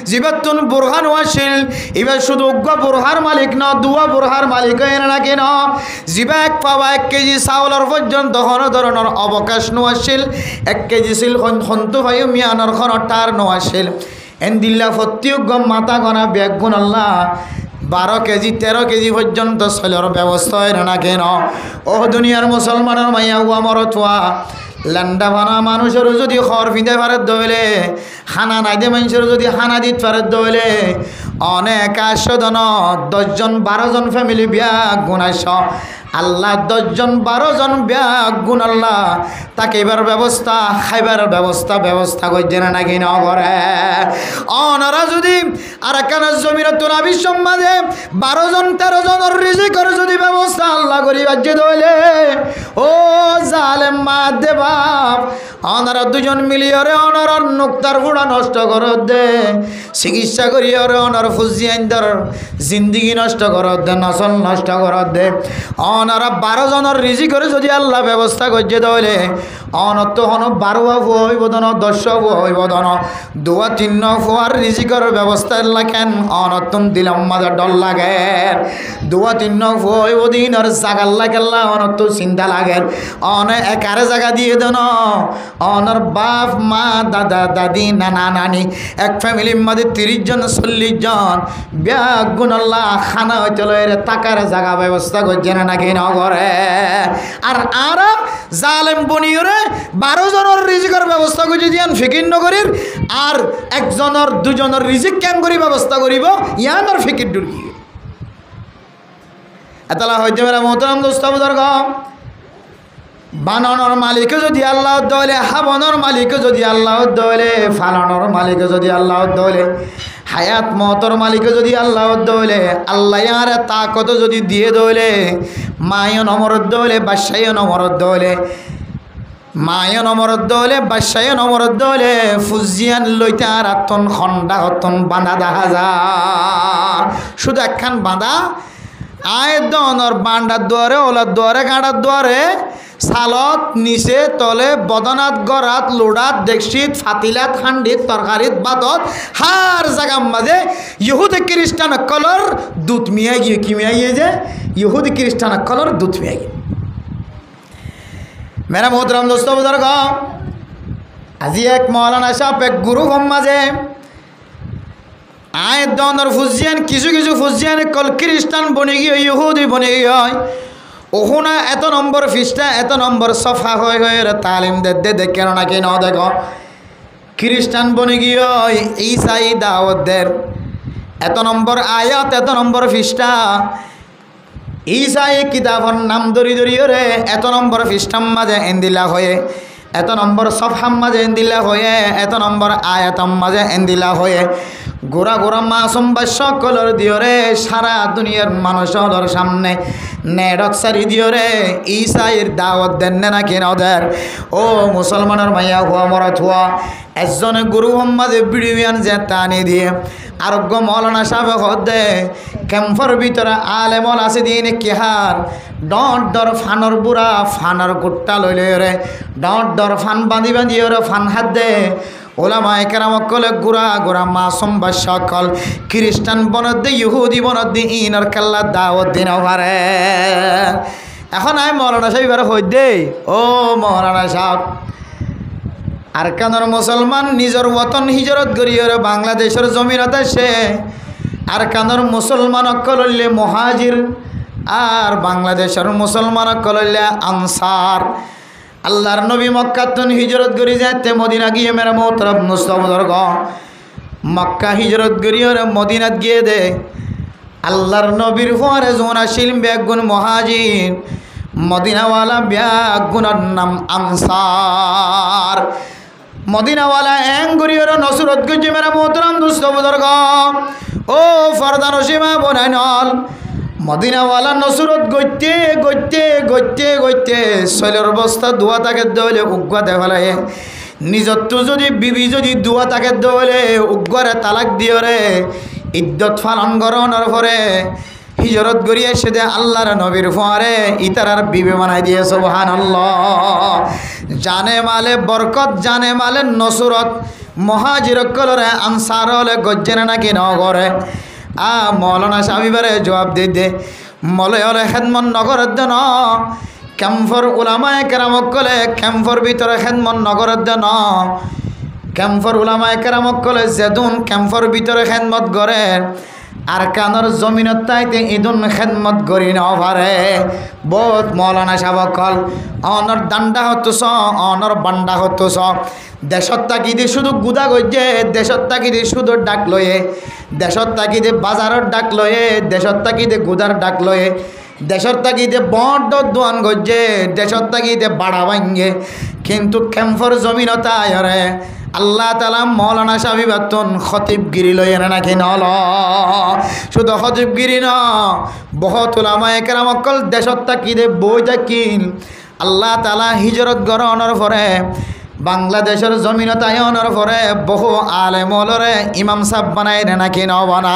জিবাতুন বুরহা নোয়াশিল ইবার শুধু উগ্র বুরহার মালিক ন দুয়া বুরহার মালিক এরা নাকি ন জিবা এক পাওয়া 1 কেজি চাউলের পর্যন্ত কোনো ধরনের অবকাশ নোয়াশিল 1 কেজি ছিল সন্তু ভাই মিয়ানোর খনটার নোয়াশিল এন্দিল্লা ফত্যুগ্য মাথা গনা ব্যাগুন আল্লাহ 12 কেজি 13 কেজি পর্যন্ত চলের ব্যবস্থা হয় না কেন ও দুনিয়ার মুসলমানের মাইয়া হুয়া মরতুয়া ল্যান্ডা বানা মানুষের যদি খড় ফিঁদে পারে দইলে খানা নাই দে মানুষের যদি খানা দিতে পারে দইলে অনেক 800 জন 10 জন 12 জন ফ্যামিলি বিয়া গুনাইছ আল্লাহ 10 জন 12 জন বিয়া গুণ আল্লাহ তাকে এবার ব্যবস্থা খাইবার ব্যবস্থা করছে না নাকি ন করে অনারা যদি আর কানা জমির তোরা বিশ্বম মাঝে 12 জন 13 জনের রিজিকের যদি ব্যবস্থা আল্লাহ করি বাজ্যে দইলে ও জালেম মা দে বাপ অনারা 2 জন মিলিয়রে অনারার নুক্তার ফুড়া নষ্ট করে দে চিকিৎসা করি ওরে অনার ফুজি আইন্দর জিন্দিগি নষ্ট করে দে নসল নষ্ট করে দে অনারা 12 জনের রিজিকের যদি আল্লাহ ব্যবস্থা করছে দইলে অনত হন 12 ফুয়া হইব দন 10 ফুয়া হইব দন 2-3 ফুয়ার রিজিকের ব্যবস্থা লাগেন অনতুন দিলাম মাঝে ডর লাগে 2-3 ফুয়া হইব দিনের জাগার লাগেল্লা অনত চিন্তা লাগে অনে একারে জায়গা দিয়ে দেন অনর বাপ মা দাদা দাদি নানা নানি এক ফ্যামিলির মধ্যে 30 জন 40 জন ব্যাগুন আল্লাহ খানা চলে টাকার জায়গা ব্যবস্থা করছে না নাকি ন করে আর জালেম বনিয়রে 12 জনের রিজিকের ব্যবস্থা করছে দিয়ান ফিকির নগরীর আর 1 জনের 2 জনের রিজিক কেন করি ব্যবস্থা করিব ইয়ানোর ফিকির ডুরকি এতলা হইতে মেরা মোহতারাম দোস্ত বুজুর্গ বানানোর মালিক যদি আল্লাহ দলে হাবনের মালিক যদি আল্লাহ দলে ফালানোর মালিক যদি আল্লাহ দলে হায়াত মতর মালিক যদি আল্লাহ দলে আল্লাহ আর তাকত যদি দিয়ে দলে মায় নমর দলে বাদশায় নমর দলে মায় নমর দলে বাদশায় নমর দলে ফুজিয়ান লইতে আর আত্মন খন্ডা হতন বাঁধা দেখা যা শুধু একখান বাঁধা আয়ের দনর বান্ডার দুয়ারে ওলার দুয়ারে গাঁড়ার দুয়ারে সালত নিচে তলে বদনাত গড়াত লোডাত দেখশিত ফাতিলাত হান্ডিত তরকারিত বাদত হার জায়গা মাঝে ইহুদি খ্রিস্টান কলর দুধ মিয়া গিয়ে কি মিয়া গিয়ে যে ইহুদি খ্রিস্টান কলর দুধ মিয়া গিয়ে মেরা মোহতরম দোস্ত বুজুর্গ আজি এক মৌলানা সাহেব এক গুরু গম মাঝে আয়ের দনর ফুজিয়ান কিছু কিছু ফুজিয়ান কল খ্রিস্টান বনে গিয়ে ইহুদি বনে গিয়ে ওখানে এত নম্বর ফিসটা এত নম্বর সফা হয়ে হয়ে তালিম দে কেন নাকি ন দেখো খ্রিস্টান বনে গিয়ে ঈসাই দাওয়াতদের এত নম্বর আয়াত এত নম্বর ফিসটা ঈসাই কিতাবর নাম ধরি রে এত নম্বর ফিসটাম মাঝে এন্দিলা হয়ে এত নম্বর সফাম মাঝে এন্দিলা হয়ে এত নম্বর আয়াতম মাঝে এন্দিলা হয়ে গোড়া গোড়া মাসুম বা সকলের দিয়রে সারা দুনিয়ার মানুষের সামনে নেডক সারি দিয়রে ঈসাইয়ের দাওয়াত দেন না কেন ওদের ও মুসলমানের মাইয়া হুয়া মরাত হুয়া একজনে গুরু মোহাম্মদে বিড়িয়ান যে টানি দিয়ে আরোগ্য মৌলানা সাহেব হদে ক্যাম্পর ভিতরে আলেমল আছে দিন কেহার ডট ডর ফানর বুড়া ফানর গুট্টা লই রে ডট ডর ফান বাঁধি বাঁধি ওরে ফান হাত দে ওলামা একরামকলে গুড়া গুড়া মাসুম বা সকল খ্রিস্টান বনদ্দে ইহুদি বনদ্দে ইনর কাল্লা দাওয়াত দিন পারে এখন আমি মৌলানা সাহেব এবার হই দে ও মৌলানা সাহেব আর কানোর মুসলমান নিজের ওতন হিজরত করিয়ে বাংলাদেশের জমিনতে সে আর কানোর মুসলমান কললে মহাজির আর বাংলাদেশের মুসলমান কললে আনসার আল্লাহর নবী মক্কাতুন হিজরত করি যাতে মদিনা গিয়ে মেরা মোহতরম মুস্তফদর্গ মক্কা হিজরত করিয়ে মদিনাত গিয়ে দে আল্লাহর নবীর পরে জোনা শিলম ব্যাগুন মহাজির মদিনাওয়ালা ব্যাগুনার নাম আনসার মদিনাওয়ালা এঙ্গুরিয়র নসরত গুজি মেরা মোহতরম মুস্তফদর্গ ও ফরদা নসিমা বনাই নল মদিনাওয়ালা নসরত গইতে গইতে গইতে গইতে শৈলের অবস্থা দুয়া তাকে দলে উগ্গা দেখালে নিজত্ব যদি বিবি যদি দুয়া তাকে দলে উগ্গরে তালাক দিও রে ইদ্যত ফালন গরণের পরে হিজরত গড়িয়ে সেদে আল্লাহর নবীর ফরে ইতারার বিবে বানাই দিয়ে সুবহানাল্লাহ জানে মালে বরকত জানে মালে নসরত মহাজির কলরে আনসার হলে গজ্জেনে নাকি নগরে মৌলানা সাহেবের জবাব দে মলে হলে খেদমন নগরের দেন ক্যাম্পর উলামায়ে কেরামক কলে ক্যাম্পর ভিতরে খেদমন নগরের দেন ক্যাম্পর উলামায়ে কেরামক কলে যেদুন ক্যাম্পর ভিতরে খেদমত করে আর কানর জমিনত তাইতে ইদুন খেদমত করি ন পারে বহুত মৌলানা সাহেব কল অনর দান্ডা হতোস অনর বান্ডা হতোস দেশত তাকিদে শুধু গুদা গজ্জে দেশত তাকিদে শুধু ডাক লয়ে দেশত তাকিদে বাজারের ডাক লয়ে দেশত তাকিদে গুদার ডাক লয়ে দেশত তাকিদে বড় দোয়ান গজ্জে দেশত তাকিদে বাড়া ভাঙ্গে কিন্তু ক্যাম্পর জমিনত আয়রে আল্লাহ তালা মৌলানা সাহেব বাতুন খতিবগিরি লয়ে নাকি নল শুধু খতিবগিরি ন বহুত উলামায়ে কেরামকল দেশত তাকিদে বই থাকিল আল্লাহ তালা হিজরত গড়নের পরে বাংলাদেশের জমিনত আয়নের পরে বহু আলেমলরে ইমাম সাহেব বানাই নাকি নবানা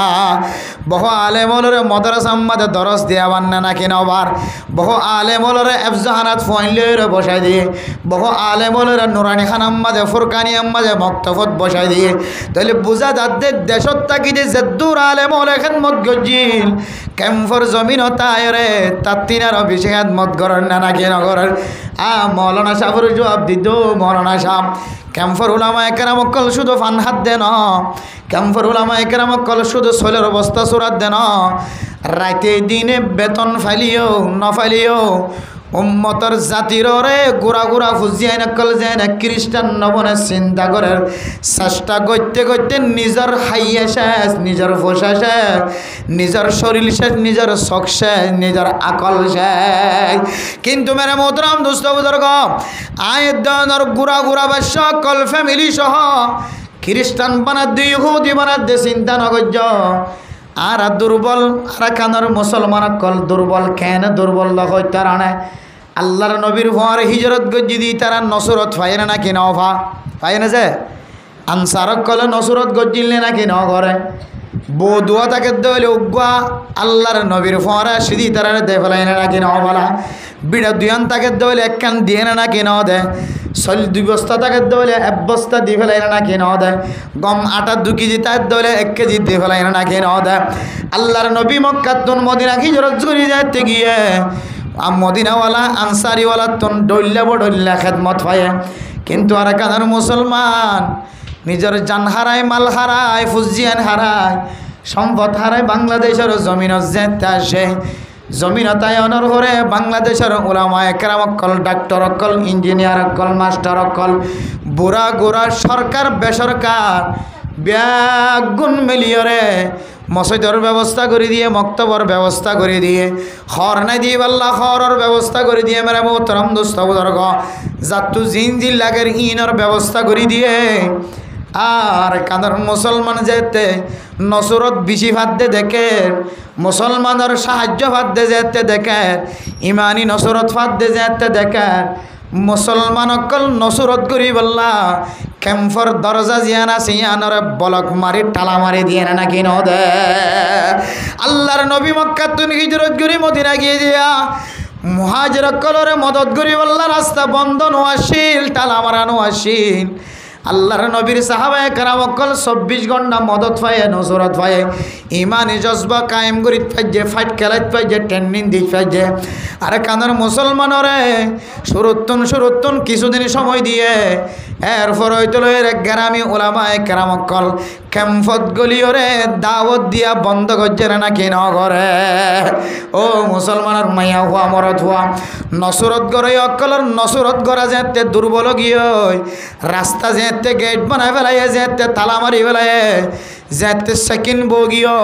বহু আলেমলরে মাদ্রাসা মাঝে দরস দিয়া বান্না নাকি নবার বহু আলেমলরে এফজাহানাত ফয়লের বসাই দিয়ে বহু আলেমলরে নুরানি খানাম মাঝে ফুরকানি মাঝে মক্তফত বসাই দিয়ে তাহলে বুঝা যাদের দেশত তাকিদে যেদূর আলেমলে খেদমত গজিল ক্যাম্পর জমিনত আয়রে তাত্তিনারও বেশি খেদমত করেন না নাকি নগরের মৌলানা সাহেবের জবাব দিত মৌলানা সাহেব ক্যাম্পর উলামায়ে কেরামকল শুধু ফান হাত দেন ক্যাম্পর উলামায়ে কেরামকল শুধু শৈলের অবস্থা সুরাত দেন রাতে দিনে বেতন ফাইলিও নফাইলিও উম্মতর জাতির রে গোড়া গোড়া ফুজিয়াই নকল যায় না খ্রিস্টান নবনে চিন্তা করে চেষ্টা করতে করতে নিজের হাইয়া শেষ নিজের ফোসা শেষ নিজের শরীর শেষ নিজের শখ শেষ নিজের আকল শেষ কিন্তু মেরে মোহতরম দোস্ত বুজুর্গ আয়ের দনের গোড়া গোড়া বা সকল ফ্যামিলি সহ খ্রিস্টান বানাত দিয়ে ইহুদি বানাত দিয়ে চিন্তা নগর্য আর দুর্বল আর কানার মুসলমান কল দুর্বল কেন দুর্বল হইতে রানে আল্লাহর নবীর ভর হিজরত গজ্জি দি তারা নসরত পায় না নাকি নভা পায় না যে আনসারক কলে নসরত গজ্জিলে নাকি ন করে বদুয়া তাকে দইলে উগুয়া আল্লাহর নবীর ফোঁরা সিদি তারা দে ফেলাই না নাকি ন বলা বিড়া দুয়ান তাকে দইলে এক কান দিয়ে না নাকি ন দে চল 2 বস্তা তাকে দইলে 1 বস্তা দিয়ে ফেলাই না নাকি ন দে গম আটা 2 কেজি তার দইলে 1 কেজি দিয়ে ফেলাই না নাকি ন দে আল্লাহর নবী মক্কাতুন মদিনা হিজরত করে যাইতে গিয়ে মদিনাওয়ালা আনসারিওয়ালা তন ডইল্লা বডইল্লা খেদমত হয় কিন্তু আর কানার মুসলমান নিজের জান হারায় মাল হারায় ফুজিয়ান হারায় সম্পদ হারায় বাংলাদেশের জমিনত যেতে আসে জমিনতায় অনর করে বাংলাদেশের ওলামা একরাম অকল ডাক্তার অকল ইঞ্জিনিয়ার অকল মাস্টার অকল বুড়া গোড়া সরকার বেসরকার ব্যাগুন মিলিয়রে মসজিদের ব্যবস্থা করে দিয়ে মক্তবর ব্যবস্থা করে দিয়ে খর নাই দিয়ে আল্লাহ খরর ব্যবস্থা করে দিয়ে মেরা মোহতরম দোস্ত বুজুর্গ জাতু জিন লাগের ইনর ব্যবস্থা করে দিয়ে আর কাদের মুসলমান যেতে নসরত বেশি ভাদ্যে দেখে মুসলমানের সাহায্য ভাদ্যে যেতে দেখে ইমানি নসরত ভাদ্যে যেতে দেখে মুসলমান অকল নসরত করি বললা ক্যাম্পর দরজা জিয়ানা সিয়ানর বলক মারি টালা মারি দিয়ে না নাকি ন দে আল্লাহর নবী মক্কাতুন হিজরত করি মদিনা গিয়ে দিয়া মুহাজির অকলরে মদত করি বললা রাস্তা বন্ধ নোয়াশিল টালা মারানো আসিল আল্লাহর নবীর সাহাবায়ে কেরাম অকল 24 ঘন্টা মদত পায় নসরত পায় ইমানি জজবা কায়েম করিত পাইছে ফাইট খেলাইত পাইছে ট্রেনিং দিত পাইছে আর কানার মুসলমানরে সুরুত্তন কিছুদিন সময় দিয়ে এরপর হয়তো এক গ্রামী ওলামায়ে কেরাম অকল ক্যাম্পত গলিওরে দাওয়াত দিয়া বন্ধ করছে নাকি ন করে ও মুসলমানের মাইয়া হওয়া মরত হওয়া নসরত গড়ে অকলর নসরত গড়া যেতে দুর্বল গিয়ে রাস্তা যেতে গেট বানাই ফেলাই যেতে তালা মারি ফেলাই যেতে সেকেন্ড বগিয়ে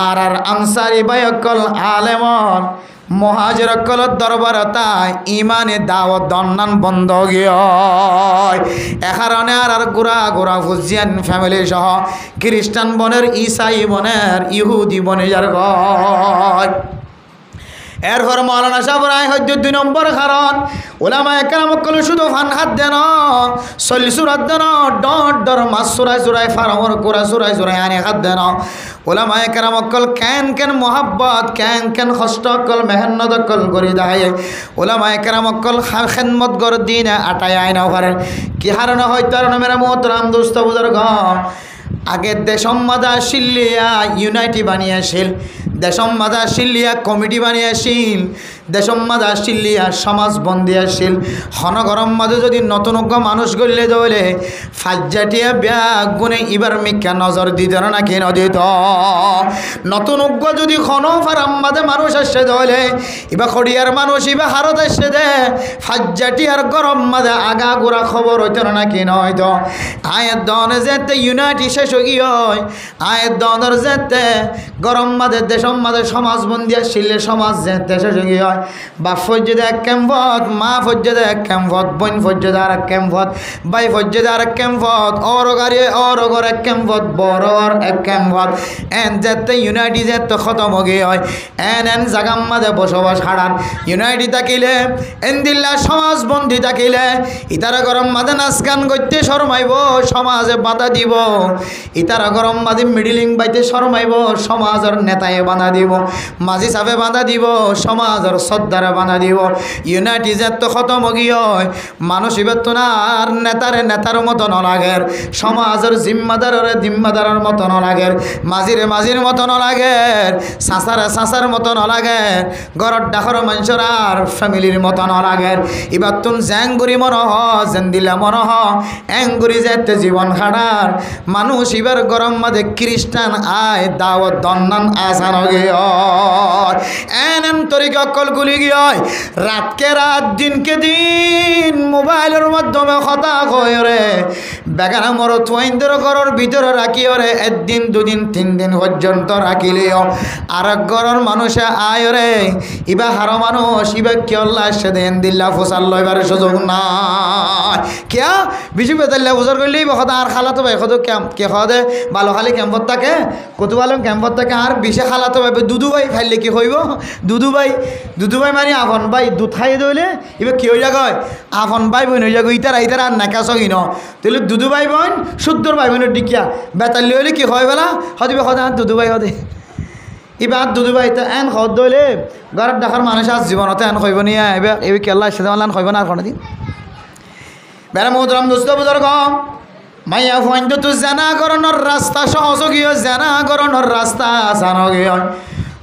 আর আনসারি বাই অকল আলেমন মহাজির অকলত দরবার তাই ইমানে দাওয়াত দন্নান বন্ধ গিয়ে এ কারণে আর গোড়া ফুজিয়ান ফ্যামিলি সহ খ্রিস্টান বনের ইসাই বনের ইহুদি বনে যার ঘর এরপর মৌলানা সাহেব রায় হচ্ছে 2 নম্বর কারণ ওলামায়ে কেরাম কল শুধু ফান হাত দেন সলিসুরাত দেন ডর মাছ সুরাই ফারামর কোরা সুরাই আনে হাত দেন ওলামায়ে কেরাম কল কেন মোহাব্বত কেন কষ্ট কল মেহনত কল করি দেয় ওলামায়ে কেরাম কল খেদমত গর দিন আটায় আইনা পারেন কি হারানো হয়তো মেরা মোহতরাম দোস্ত বুজুর্গ আগে দেশম মাদা শিল্লিয়া ইউনাইটি বানিয়েছিল দেশম মাদা শিল্লিয়া কমিটি বানিয়েছিল দেশম মাদা শিল্লিয়া সমাজ বন্দিয়াছিল হনগরম মাঝে যদি নতুন মানুষ গড়লে দলে ফাজ্জাটিয়া ব্যাগ গুনে ইবার মিকা নজর দিত না কি নদিত নতুন যদি ফারাম মাঝে মানুষ আসছে দলে ইবা খড়িয়ার মানুষ ইবা হারত আসছে দে ফাজ্জাটিয়ার গরম মাঝে আগা গোড়া খবর হইত না কি নয়তো আয়ের দনে যেতে ইউনাইটি শেষ হয়ে হয় আয়ের দনের যেতে গরম মাঝে দেশম মাঝে সমাজ বন্দিয়া শিলে সমাজ যেতে শেষ হয়ে হয় বাপ ফজ্জেদে এক ক্যাম্পত মা ফজ্জেদে এক ক্যাম্পত বোন ফজ্জেদে আর এক ক্যাম্পত ভাই ফজ্জেদে আর এক ক্যাম্পত অরগর এক ক্যাম্পত বড়র এক ক্যাম্পত এন যেতে ইউনাইটি যেতে খতম হয়ে হয় এন জাগাম মাঝে বসবাস হারান ইউনাইটি থাকিলে এন দিল্লা সমাজ বন্দী থাকিলে ইতারা গরম মাঝে নাচ গান করতে শরমাইব সমাজে বাধা দিব ইতারা গরম মাঝে মিডিলিং বাইতে শরমাইব সমাজের নেতায় বাধা দিব মাঝি সাহেবে বাধা দিব সমাজের শ্রদ্ধারে বাধা দিব ইউনাইটি যেত খতম গিয়ে মানুষ ইবার তো না আর নেতার মতো নলাগের সমাজের জিম্মাদারের মতো নলাগের মাঝির মতো নলাগের সাঁচার মতো নলাগের গরর ডাকর মানুষের আর ফ্যামিলির মতো নলাগের এবার তুন জ্যাঙ্গুরি মন যেন দিলে মন এঙ্গুরি যেতে জীবন খাটার মানুষ এবার গরম মাঝে খ্রিস্টান আয় দাওয়াত দন্নান আসান গিয়ে এন তরিকা কলগুলি গিয়ে রাতকে রাত দিনকে দিন মোবাইলের মাধ্যমে কথা কয় রে বেগানা মর তোয়াইন্দের ঘরের ভিতরে রাখিও রে 1 দিন 2 দিন 3 দিন পর্যন্ত রাখিলেও আর ঘরের মানুষে আয় রে ইবা হার মানুষ ইবা কেল্লা সেদিন দিল্লা ফসাল লইবার সুযোগ নাই কিয়া বিশু বেতাল্লা বুঝর করলেই কথা আর খালাতো ভাই কত কে দে ভালো খালি ক্যাম্পত থাকে কত ভালো ক্যাম্পত থাকে আর বিশে খালাতো ভাই দুদু ভাই ফাইলে কি হইব দুদু ভাই দুদু ভাই মারি আফন ভাই দুধ খাই দইলে এবার কি হয়ে যাগ আফন ভাই বোন হয়ে যাগ ইতারা আর নাকা সহি ন তাহলে দুদু ভাই বোন শুদ্ধর ভাই বোনের ডিকিয়া বেতাল্লি হইলে কি হয় বেলা হদিবে সদা দুদু ভাই হদে এবার দুদু ভাই এন খদ দইলে ঘরের দেখার মানুষ আজ জীবনতে এন খইব নিয়ে এবার এবার কেল্লা এসে দেওয়ান খইব না আর কোনো দিন বেড়া মোহতরম দোস্ত বুজুর্গ মাইয়া ফাইন্দ তো জানা করণর রাস্তা সহযোগীয় জানা করণর রাস্তা জানগীয়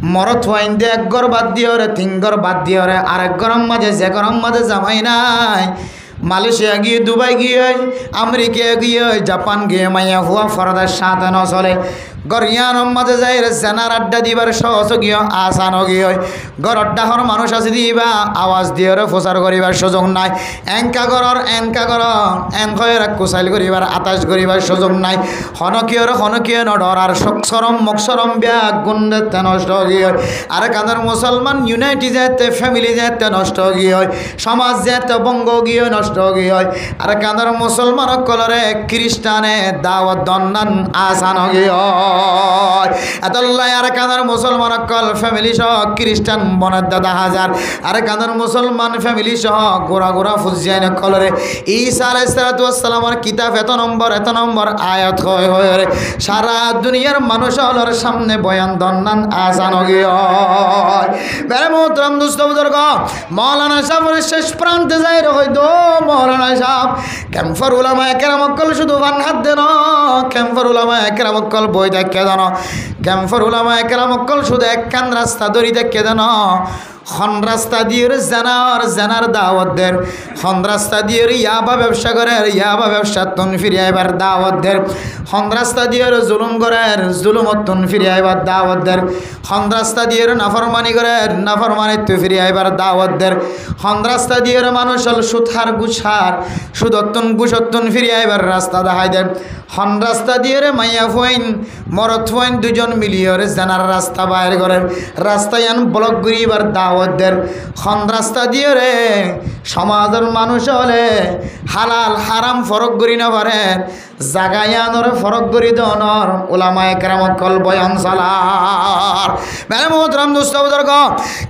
মরত ফাইন্দে এক ঘর বাদ দিও রে তিন ঘর বাদ দিও রে আরেক গরম মাঝে যে গরম মাঝে জামাই নাই মালয়েশিয়া গিয়ে দুবাই গিয়ে আমেরিকা গিয়ে জাপান গিয়ে মাইয়া হুয়া ফরদার সাথে ন চলে গরিয়ানোর মাঝে যাই রে জেনার আড্ডা দিবার সহযোগীয় আসানো গিয়ে গর আড্ডাহর মানুষ আছে দিবা আওয়াজ দিয়ে প্রচার করিবার সুযোগ নাই এনকা গরর এন খয়ের কুচাইল করিবার আতাস করিবার সুযোগ নাই হনকীয় নডর আর সরম মকসরম ব্যাগ গুণতে নষ্ট গিয়ে আর কাদের মুসলমান ইউনাইটি যেতে ফ্যামিলি যেতে নষ্ট গিয়ে সমাজ যেতে বঙ্গ গিয়ে নষ্ট গিয়ে আর কাদের মুসলমান কলরে খ্রিস্টানে দাওয়াত দন্নান আসানো গিয়ে এতল্লাই আর কানার মুসলমান কল ফ্যামিলি সহ খ্রিস্টান বনের দাদা হাজার আর কানার মুসলমান ফ্যামিলি সহ গোড়া ফুজিয়ান কলরে ঈসা আলাইহিস সালামের কিতাব এত নম্বর আয়াত হয়ে সারা দুনিয়ার মানুষ হলর সামনে বয়ান দন্নান আসানো গিয়ে বেড়ে মোহতরম দুস্থ বুজুর্গ মৌলানা সাহেবের শেষ প্রান্তে যাই হয়তো মৌলানা সাহেব ক্যাম্পার উলামা একরামকল শুধু বান হাত দেন ক্যাম্পার উলামা একরামকল বই দেখে দেন ক্যাম্পার উলামা একরামকল শুধু একখান রাস্তা দড়ি দেখে দেন খন রাস্তা দিয়ে জানার দাওয়াতদের খন রাস্তা দিয়ে ইয়াবা ব্যবসা করে ইয়াবা ব্যবসা তন ফিরে আইবার দাওয়াতদের খন রাস্তা দিয়ে জুলুম করে জুলুমতন ফিরে আইবার দাওয়াতদের খন রাস্তা দিয়ে নাফরমানি করে নাফরমানি তো ফিরে আইবার দাওয়াতদের খন রাস্তা দিয়ে মানুষ সুথার গুছার সুদত্তন গুসত্তন ফিরে আইবার রাস্তা দেখাই দেন খন রাস্তা দিয়ে মাইয়া ফুয়াইন মরত ফুয়াইন দুজন মিলিয়ে জানার রাস্তা বাইর করে রাস্তায় আন ব্লক ঘুরিবার দাওয়াতদের খন রাস্তা দিয়ে রে সমাজের মানুষ হলে হালাল হারাম ফরক করি না পারে জাগায়ানোর ফরক করি দনর ওলামা একরামত কল বয়ান সালার মেরে মোহতরম দুস্থ বুজুর্গ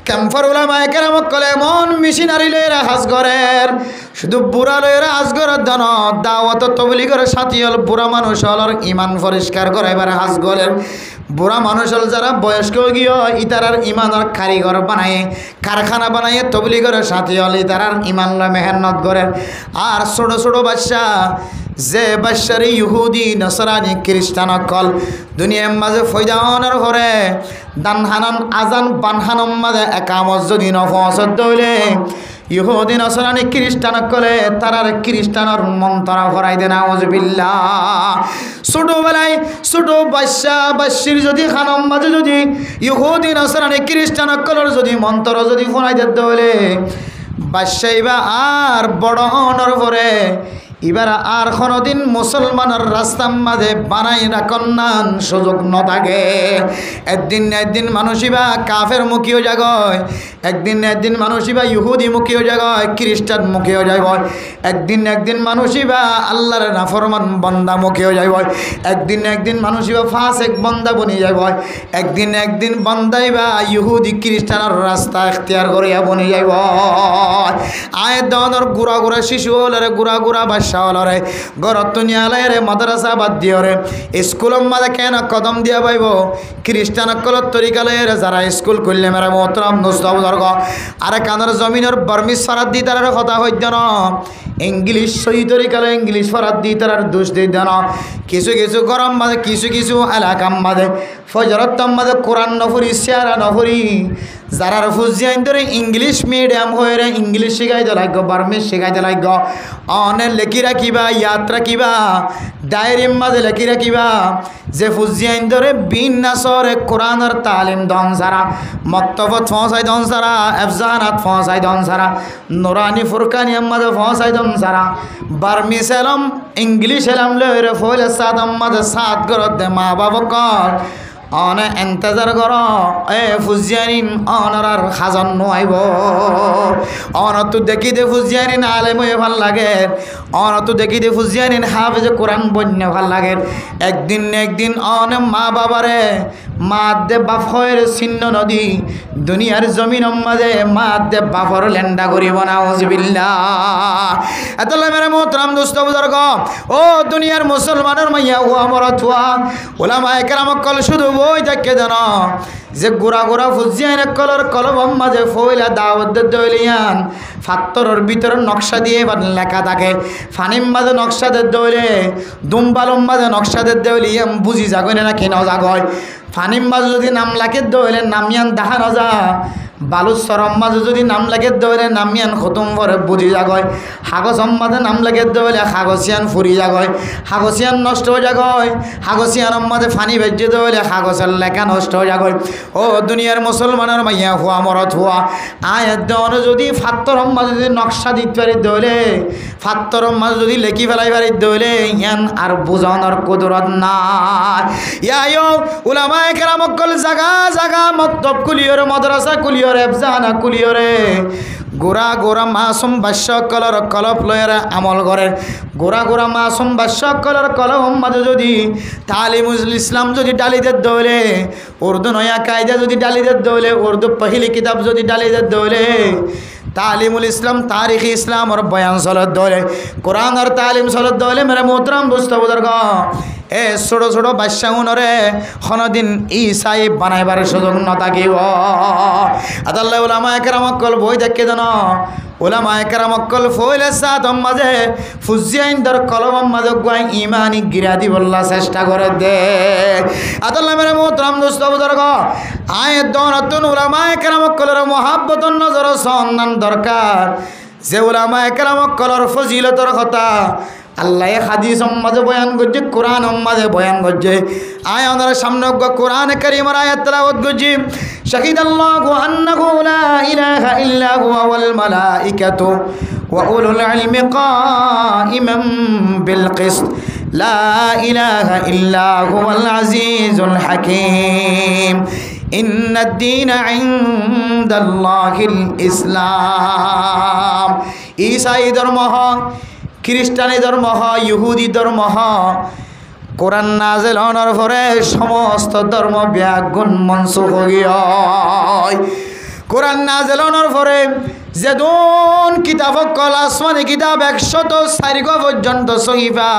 ক্যাম্পার ওলামা একরামত কল এমন মেশিনারি লয়েরা হাজ করের শুধু বুড়া লয়েরা হাজ করার দন দাওয়াত তবলি করে সাথী হল বুড়া মানুষ হলর ইমান পরিষ্কার করে এবার হাজ করের বুড়া মানুষ হল যারা বয়স্ক গিয়ে ইতারার ইমানের কারিগর বানায় কারখানা বানায় তবলি করে সাথী হল ইতারার ইমান মেহনত করেন আর ছোট ছোট বাচ্চা যে বাচ্চারি ইহুদি নসরানি খ্রিস্টান কল দুনিয়ার মাঝে ফৈদানের ঘরে দানহানান আজান বানহানম মাঝে একামত যদি নফসত দইলে ইহুদি নসরানি খ্রিস্টান কলে তারার খ্রিস্টানের মন্তরা ভরাই দেন আউযুবিল্লাহ ছোটবেলায় ছোট বাচ্চির যদি খানম মাঝে যদি ইহুদি নসরানি খ্রিস্টান কলের যদি মন্ত্র যদি ভরাই দিতে হলে বাচ্চাইবা আর বড় হওয়ার পরে এবার আর কোনোদিন মুসলমানের রাস্তার মাঝে বানাই রাখন্নান সুযোগ ন থাকে একদিন মানুষইবা কাফের মুখীও জাগয় একদিন মানুষইবা ইহুদি মুখীও জাগয় খ্রিস্টান মুখীও যাইব একদিন মানুষইবা আল্লাহর নাফরমান বন্দা মুখীও যাইব একদিন মানুষইবা ফাসেক বন্দা বনি যাইব একদিন বন্দাইবা ইহুদি খ্রিস্টানের রাস্তা এখতিয়ার করিয়া বনি যাইব আয় দনর গুড়া শিশু হলরে গুড়া বাস রে গরত নিয়ালয় রে মাদ্রাসা বাদ দিও রে স্কুল মাঝে কেন কদম দিয়া পাইব খ্রিস্টান কলত তরিকালয় রে যারা স্কুল করলে মেরে মোহতরম দোস্ত বুজুর্গ আরে কানের জমিনের বর্মিস ফরাদ দি তার কথা হইত না ইংলিশ সহি তরিকালয় ইংলিশ ফরাদ দি তার দোষ দিই দেন কিছু গরম মাঝে কিছু এলাকাম মাঝে ফজরত মাঝে কোরআন নফরি সিয়ারা নফরি যারা ফুজিয়ান ধরে ইংলিশ মিডিয়াম হয়ে রে ইংলিশ শিখাইতে লাগবে বার্মিস শিখাইতে লাগবে অনেক লেখি রাখিবা ইয়াদ রাখিবা ডায়েরির মাঝে লেখি রাখিবা যে ফুজিয়ান ধরে বিন নাসরে কোরআনের তালিম দন সারা মক্তবত ফসাই দন সারা এফজানাত ফসাই দন সারা নুরানি ফুরকানি মাঝে ফসাই দন সারা বার্মিস এলম ইংলিশ এলম লয়ে রে ফলে সাদ মাঝে সাত গরত দে মা বাবা কল অনে এন্তজার কর এ ফুজিয়ানিন অনরার খাজন নোয়াইব অনত দেখি দে ফুজিয়ানিন আলেম হয়ে ভাল লাগে অনত দেখি দে ফুজিয়ানিন হাফেজে কোরআন বন্য ভাল লাগে একদিন একদিন অনে মা বাবারে মা দে বাপ হয়ের ছিন্ন নদী দুনিয়ার জমিন মাঝে মা দে বাপর লেন্ডা করিব না উজবিল্লাহ এতলে মেরে মোহতরম দোস্ত বুজুর্গ ও দুনিয়ার মুসলমানের মাইয়া ও আমার থুয়া ওলামায়ে কেরাম কল শুধু বই দেখে জান যে গোড়া গোড়া ফুজিয়ান কলর কলম মাঝে ফইলা দাওয়াত দইলিয়ান ফাত্তরের ভিতরে নকশা দিয়ে লেখা থাকে ফানিম মাঝে নকশা দইলে দুম্বালম মাঝে নকশা দইলিয়াম বুঝি যাগয় না কি নজাগয় ফানিম মাঝে যদি নাম লাখে দইলে নামিয়ান দেখা নজা বালুর সরম মাঝে যদি নাম লাগে দইলে নামিয়ান খতম করে বুঝি যাগয় হাগসম মাঝে নাম লাগে দইলে হাগসিয়ান ফুরি যাগয় হাগসিয়ান নষ্ট হয়ে যাগয় হাগসিয়ান মাঝে ফানি ভেজে দইলে হাগসের লেখা নষ্ট হয়ে যাগয় ও দুনিয়ার মুসলমানের মাইয়া হুয়া মরত হুয়া আয়ের দেওয়ানো যদি ফাত্তরম মাঝে যদি নকশা দিতে পারি দইলে ফাত্তরম মাঝে যদি লেখি ফেলাই পারি দইলে ইয়ান আর বুঝানোর কুদরত নাই ইয়ায়ো উলামায়ে কেরাম কল জাগা জাগা মক্তব কুলিয়র মাদ্রাসা কুলিয়র এফজানা কুলিয়রে গোরা গোরা মাসুম বাস্য কলর কলপ লয়েরা আমল করে গোরা গোরা মাসুম বাস্য কলর কলম মাঝে যদি তালিমুল ইসলাম যদি ডালিতে দৌলে উর্দু নয়া কায়দা যদি ডালিতে দৌলে উর্দু পহিলি কিতাব যদি ডালিতে দৌলে तालीमुल इस्लाम तारीख़ इस्लाम और बयान सलत दौले कुरान और तालीम सलत दौले मेरे मोहतरम दोस्त बुजुर्ग ए छोटो छोटो बादशाहरे दिन ईसाई बनाइबार सुযোগ नथाकिब आल्लाह उलामाए केराम कल बई देखे जान उलामाए केराम कल फइले सात माঝে ফুজিয়াইনদের কলম মাঝে গুয়াই ইমানি গিরা দিবল্লা চেষ্টা করে দে আল্লাহ মেরে মোহতরম দোস্ত বুজুর্গ আয় দনতুন উলামায়ে কেরাম কলের মোহাব্বতন নজর সন্ধান দরকার যে উলামায়ে কেরাম কলের ফজিলতের কথা আল্লাহ হাদিস মাঝে বয়ান করছে কোরআন মাঝে বয়ান করছে আয় ওনার সামনে কোরআন কারীমের আয়াত তেলাওয়াত করছি শাহিদাল্লাহু আন্নাহু লা ইলাহা ইল্লা হুয়া ওয়াল মালাইকাতু ওয়া উলুল ইলমি কাইমান বিল কিসত লা ইলাহা ইল্লা হুয়াল আজিজুল হাকীম ইন্নাদ দীনা ইনদাল্লাহিল ইসলাম ঈসাই ধর্ম খ্রিস্টানি ধর্ম ইহুদি ধর্ম কোরআন নাযিল হওয়ার পরে সমস্ত ধর্ম ব্যাগুণ মনসুখ হয় কোরআন নাযিল হওয়ার পরে যেদুন কিতাব কল আসমানি কিতাব 104 পর্যন্ত সহিফা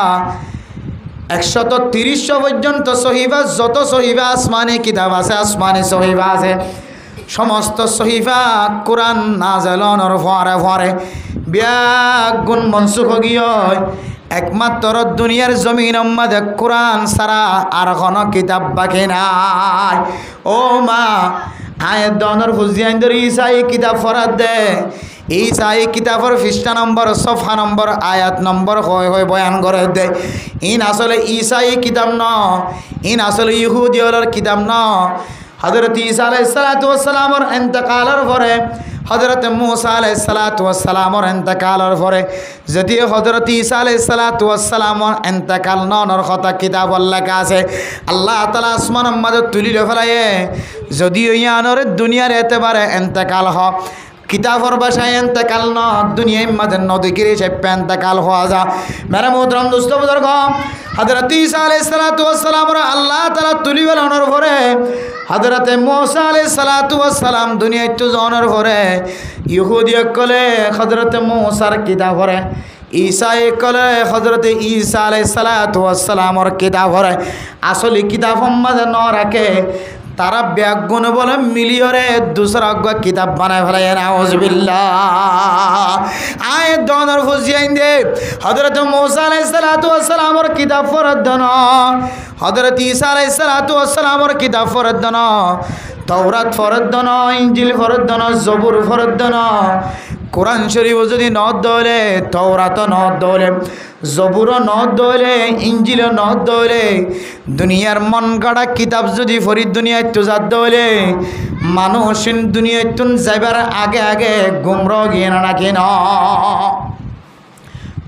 130 পর্যন্ত সহিফা যত সহিফা আসমানি কিতাব আছে আসমানি সহিফা আছে সমস্ত সহিফা কোরআন নাযিল হওয়ার পরে পরে ব্যাগুণ মনসুখ হয় একমাত্র দুনিয়ার জমিন মাঝে কোরআন ছাড়া আর কোনো কিতাব বাকি নাই ও মা আয় দনর ফুজিয়াইনদের ঈসাই কিতাব ফরাত দে ঈসাই কিতাবর পৃষ্ঠা নম্বর সফা নম্বর আয়াত নম্বর হয় হয় বয়ান করে দে ইন আসলে ঈসাই কিতাব ন ইন আসলে ইহুদিয়র কিতাব ন হযরত ঈসা আলাইহিস সালাতু ওয়াস সালামর ইন্তেকালের পরে হযরত মূসা আলাইহিস সালাতু ওয়াস সালামর ইন্তেকালের পরে যদি হযরত ঈসা আলাইহিস সালাতু ওয়াস সালামর ইন্তেকাল নর কথা কিতাব লেখা আছে আল্লাহ তাআলা আসমানের মাঝে তুলিলে ফেলায়ে যদিও ইয়ানোর দুনিয়ার এতেবারে ইন্তেকাল হ কিতাবর ভাষায় ইন্তেকাল ন দুনিয়ার মাঝে নদী গিরে সে ইন্তেকাল হওয়া যা মেরা মোহতরম দোস্ত বুজুর্গ হযরত ঈসা আলাইহিস সালাতু ওয়াস সালামর আল্লাহ তাআলা তুলিবে লনোর পরে হযরত মূসা আলাইহিস সালাতু ওয়াস সালাম দুনিয়ায় তো জনের পরে ইহুদি কলে হযরত মূসার কিতাব পড়ে ঈসাই কলে হযরত ঈসা আলাইহিস সালাতু ওয়াস সালামর কিতাব পড়ে আসলে কিতাব মাঝে ন রাখে তারা ব্যাগুণ বলে মিলিয়রে দুসরা কিতাব বানায় ফেলায় নাউজুবিল্লাহ আয় দনর ফুজিয়াইন দে হযরত মূসা আলাইহিস সালাতু ওয়াস সালামর কিতাব ফরদন হযরত ঈসা আলাইহিস সালাতু ওয়াস সালামর কিতাব ফরদন তাওরাত ফরদন ইনজিল ফরদন জবুর ফরদন কোরআন শরীফ যদি ন দলে তাওরাত ন দলে জবুর ন দলে ইনজিল ন দলে দুনিয়ার মন গড়া কিতাব যদি ফরিদ দুনিয়ায় তুজাদ দলে মানুষ দুনিয়ায় তুন যাইবার আগে আগে গুমরা গিয়ে না কেন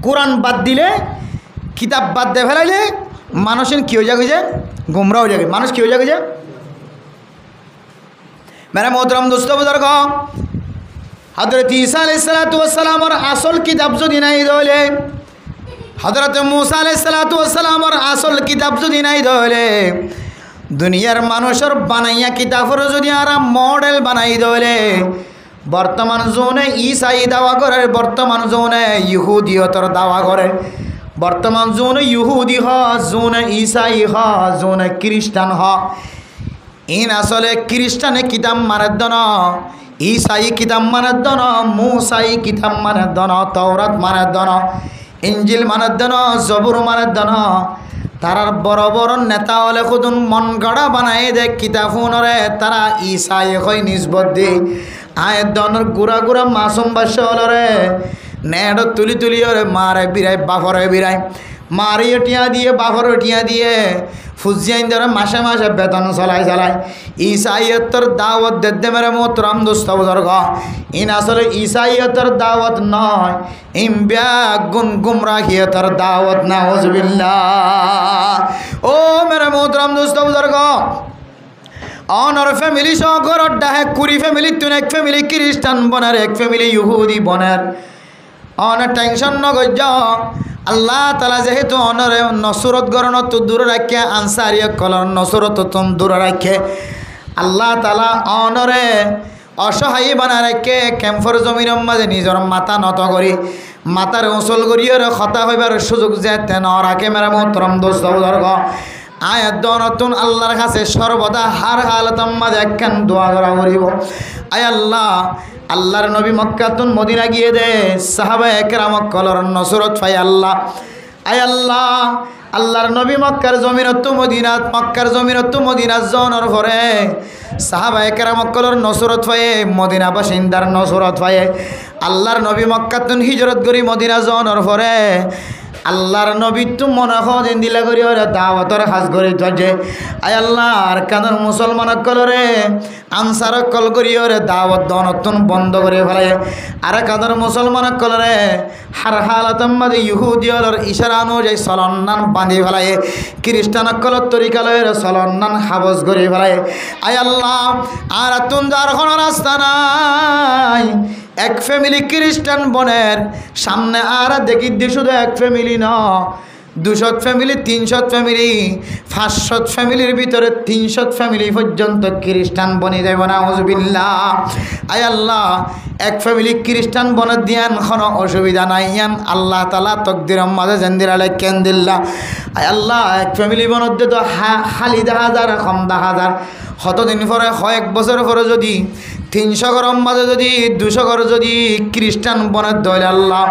কোরআন বাদ দিলে কিতাব বাদ দে ফেলাইলে মানুষের কি হয়ে যাবে যে গুমরা হয়ে যাবে মানুষ কি হয়ে যাবে যে मेरे मोहतरम दोस्तों बुजुर्ग हजरत ईसा अलैहिस्सलाम আসল কিতাব যদি নাই দলে हजरत मूसा अलैहिस्सलाम আসল কিতাব যদি নাই দলে দুনিয়ার মানুষের বানাইয়া কিতাবের যদি আর মডেল বানাই দলে বর্তমান জোনে ঈসাই দাওয়া করে বর্তমান জোনে ইহুদিয়তর দাওয়া করে বর্তমান জোনে ইহুদি হ জোনে ঈসাই হ জোনে খ্রিস্টান হ ইন আসলে খ্রিস্টানে কিতাব মানে দন ঈসাই কিতাব মানে দন মুসাই কিতাব মানে দন তওরাত মানে দন ইঞ্জিল মানে দন জবুর মানে দন তারার বড় বড় নেতা হলে খুদুন মন গড়া বানাই দে কিতাব শুনরে তারা ঈসাই হয় নিসবত দি আয় দনের গুড়া গুড়া মাসুম বাসা হলরে নেড় তুলি তুলি ওরে মারে বিরাই বাফরে বিরাই মারি টিয়া দিয়ে বাফর টিয়া দিয়ে ফুজিয়াইন ধরে মাসে মাসে বেতন চলাই চালায় ঈসাইয়তর দাওয়াত দে মেরে মোহতরম দোস্ত বুজুর্গ ইন আসলে ঈসাইয়তর দাওয়াত নয় ইম ব্যাগুন গুমরাহিয়তর দাওয়াত নাউজুবিল্লাহ ও মেরে মোহতরম দোস্ত বুজুর্গ অনর ফ্যামিলি সহর ডাহে কুড়ি ফ্যামিলি তুন এক ফ্যামিলি খ্রিস্টান বনের এক ফ্যামিলি ইহুদি বনের অন টেনশন নগজ আল্লাহ তালা যেহেতু অনরে নসরত গরণ তো দূর রাখে আনসারিয়া কলর নসরত তুম দূর রাখে আল্লাহ তালা অনরে অসহায়ী বানা রেখে ক্যাম্পর জমির মাঝে নিজের মাথা নত করি মাথার উঁচল করিয়ে খতা হইবার সুযোগ যে তেন রাখে মেরা মোহতরম দোস্ত বুজুর্গ আয়াত নতুন আল্লাহর কাছে সর্বদা হার হালতম মাঝে একখান দোয়া করা করিব আয় আল্লাহ আল্লাহর নবী মক্কাতুন মদিনা গিয়ে দে সাহাবা একরাম কলর নসরত পাই আল্লাহ আয় আল্লাহ আল্লাহর নবী মক্কার জমিনত মদিনাত মক্কার জমিনত মদিনাত জনের পরে সাহাবা একরাম কলর নসরত পায়ে মদিনা বাসিন্দার নসরত পায়ে আল্লাহর নবী মক্কাতুন হিজরত করি মদিনা জনের পরে আল্লাহর নবী তো মনে দিন দিলা করি ওরে দাওয়াতর হাজ করি যে আয় আল্লাহ আর কানের মুসলমান কলরে আনসার কল করি ওরে দাওয়াত দনতন বন্ধ করে ফেলে আর কানের মুসলমান কলরে হার হালাতম মাদে ইহুদি হলর ইশারা অনুযায়ী সলন্নান বাঁধি ফেলায় খ্রিস্টান কলর তরিকালয়ের সলন্নান হাবজ করে ফেলায় আয় আল্লাহ আর তুন যার কোনো রাস্তা নাই এক ফ্যামিলি খ্রিস্টান বনের সামনে আর দেখি দি শুধু এক ফ্যামিলি ন 200 ফ্যামিলি 300 ফ্যামিলি 500 ফ্যামিলির ভিতরে 300 ফ্যামিলি পর্যন্ত খ্রিস্টান বনে যাইব না আউযুবিল্লাহ আয় আল্লাহ এক ফ্যামিলি খ্রিস্টান বনে দিয়ান কোনো অসুবিধা নাই ইয়ান আল্লাহ তাআলা তকদির মাঝে জেন্দিরালে কেন দিল্লা আয় আল্লাহ এক ফ্যামিলি বনতে তো খালি 10,000 কম 10,000 কতদিন পরে কয়েক বছর পরে যদি 300 গরম মাঝে যদি 200 ঘর যদি খ্রিস্টান বনের দইলে আল্লাহ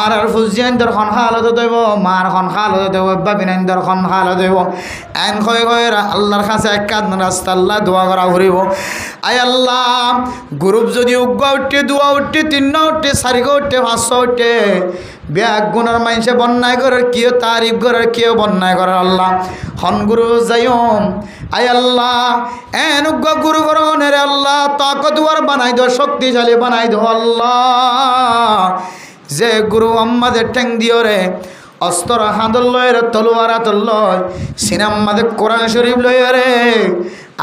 আর ফুজিয়ানদের খন হালত দেব মার খন হালত দেব বাবিনাইনদের খন হালত দেব এন কয়ে কয়ে আল্লাহর কাছে এক কাদ রাস্তা আল্লাহ দোয়া করা ঘুরিব আয় আল্লাহ গ্রুপ যদি উগ্গা উঠে দোয়া উঠে 3 উঠে 4 উঠে 500 উঠে ব্যাগ গুণার মানুষে বন্যায় করার কেউ তারিফ করার কেউ বন্যায় করার আল্লাহ হন গুরু যাইম আয় আল্লাহ এন উগ্গা গুরু করণের আল্লাহ তাকতওয়ার বানাই দো শক্তিশালী বানাই দো আল্লাহ যে গুরু আম্মাদের ঠ্যাং দিও রে অস্ত্র হাতল লয় রে তলোয়ার হাতল লয় সিনাম্মাদের কোরআন শরীফ লয় রে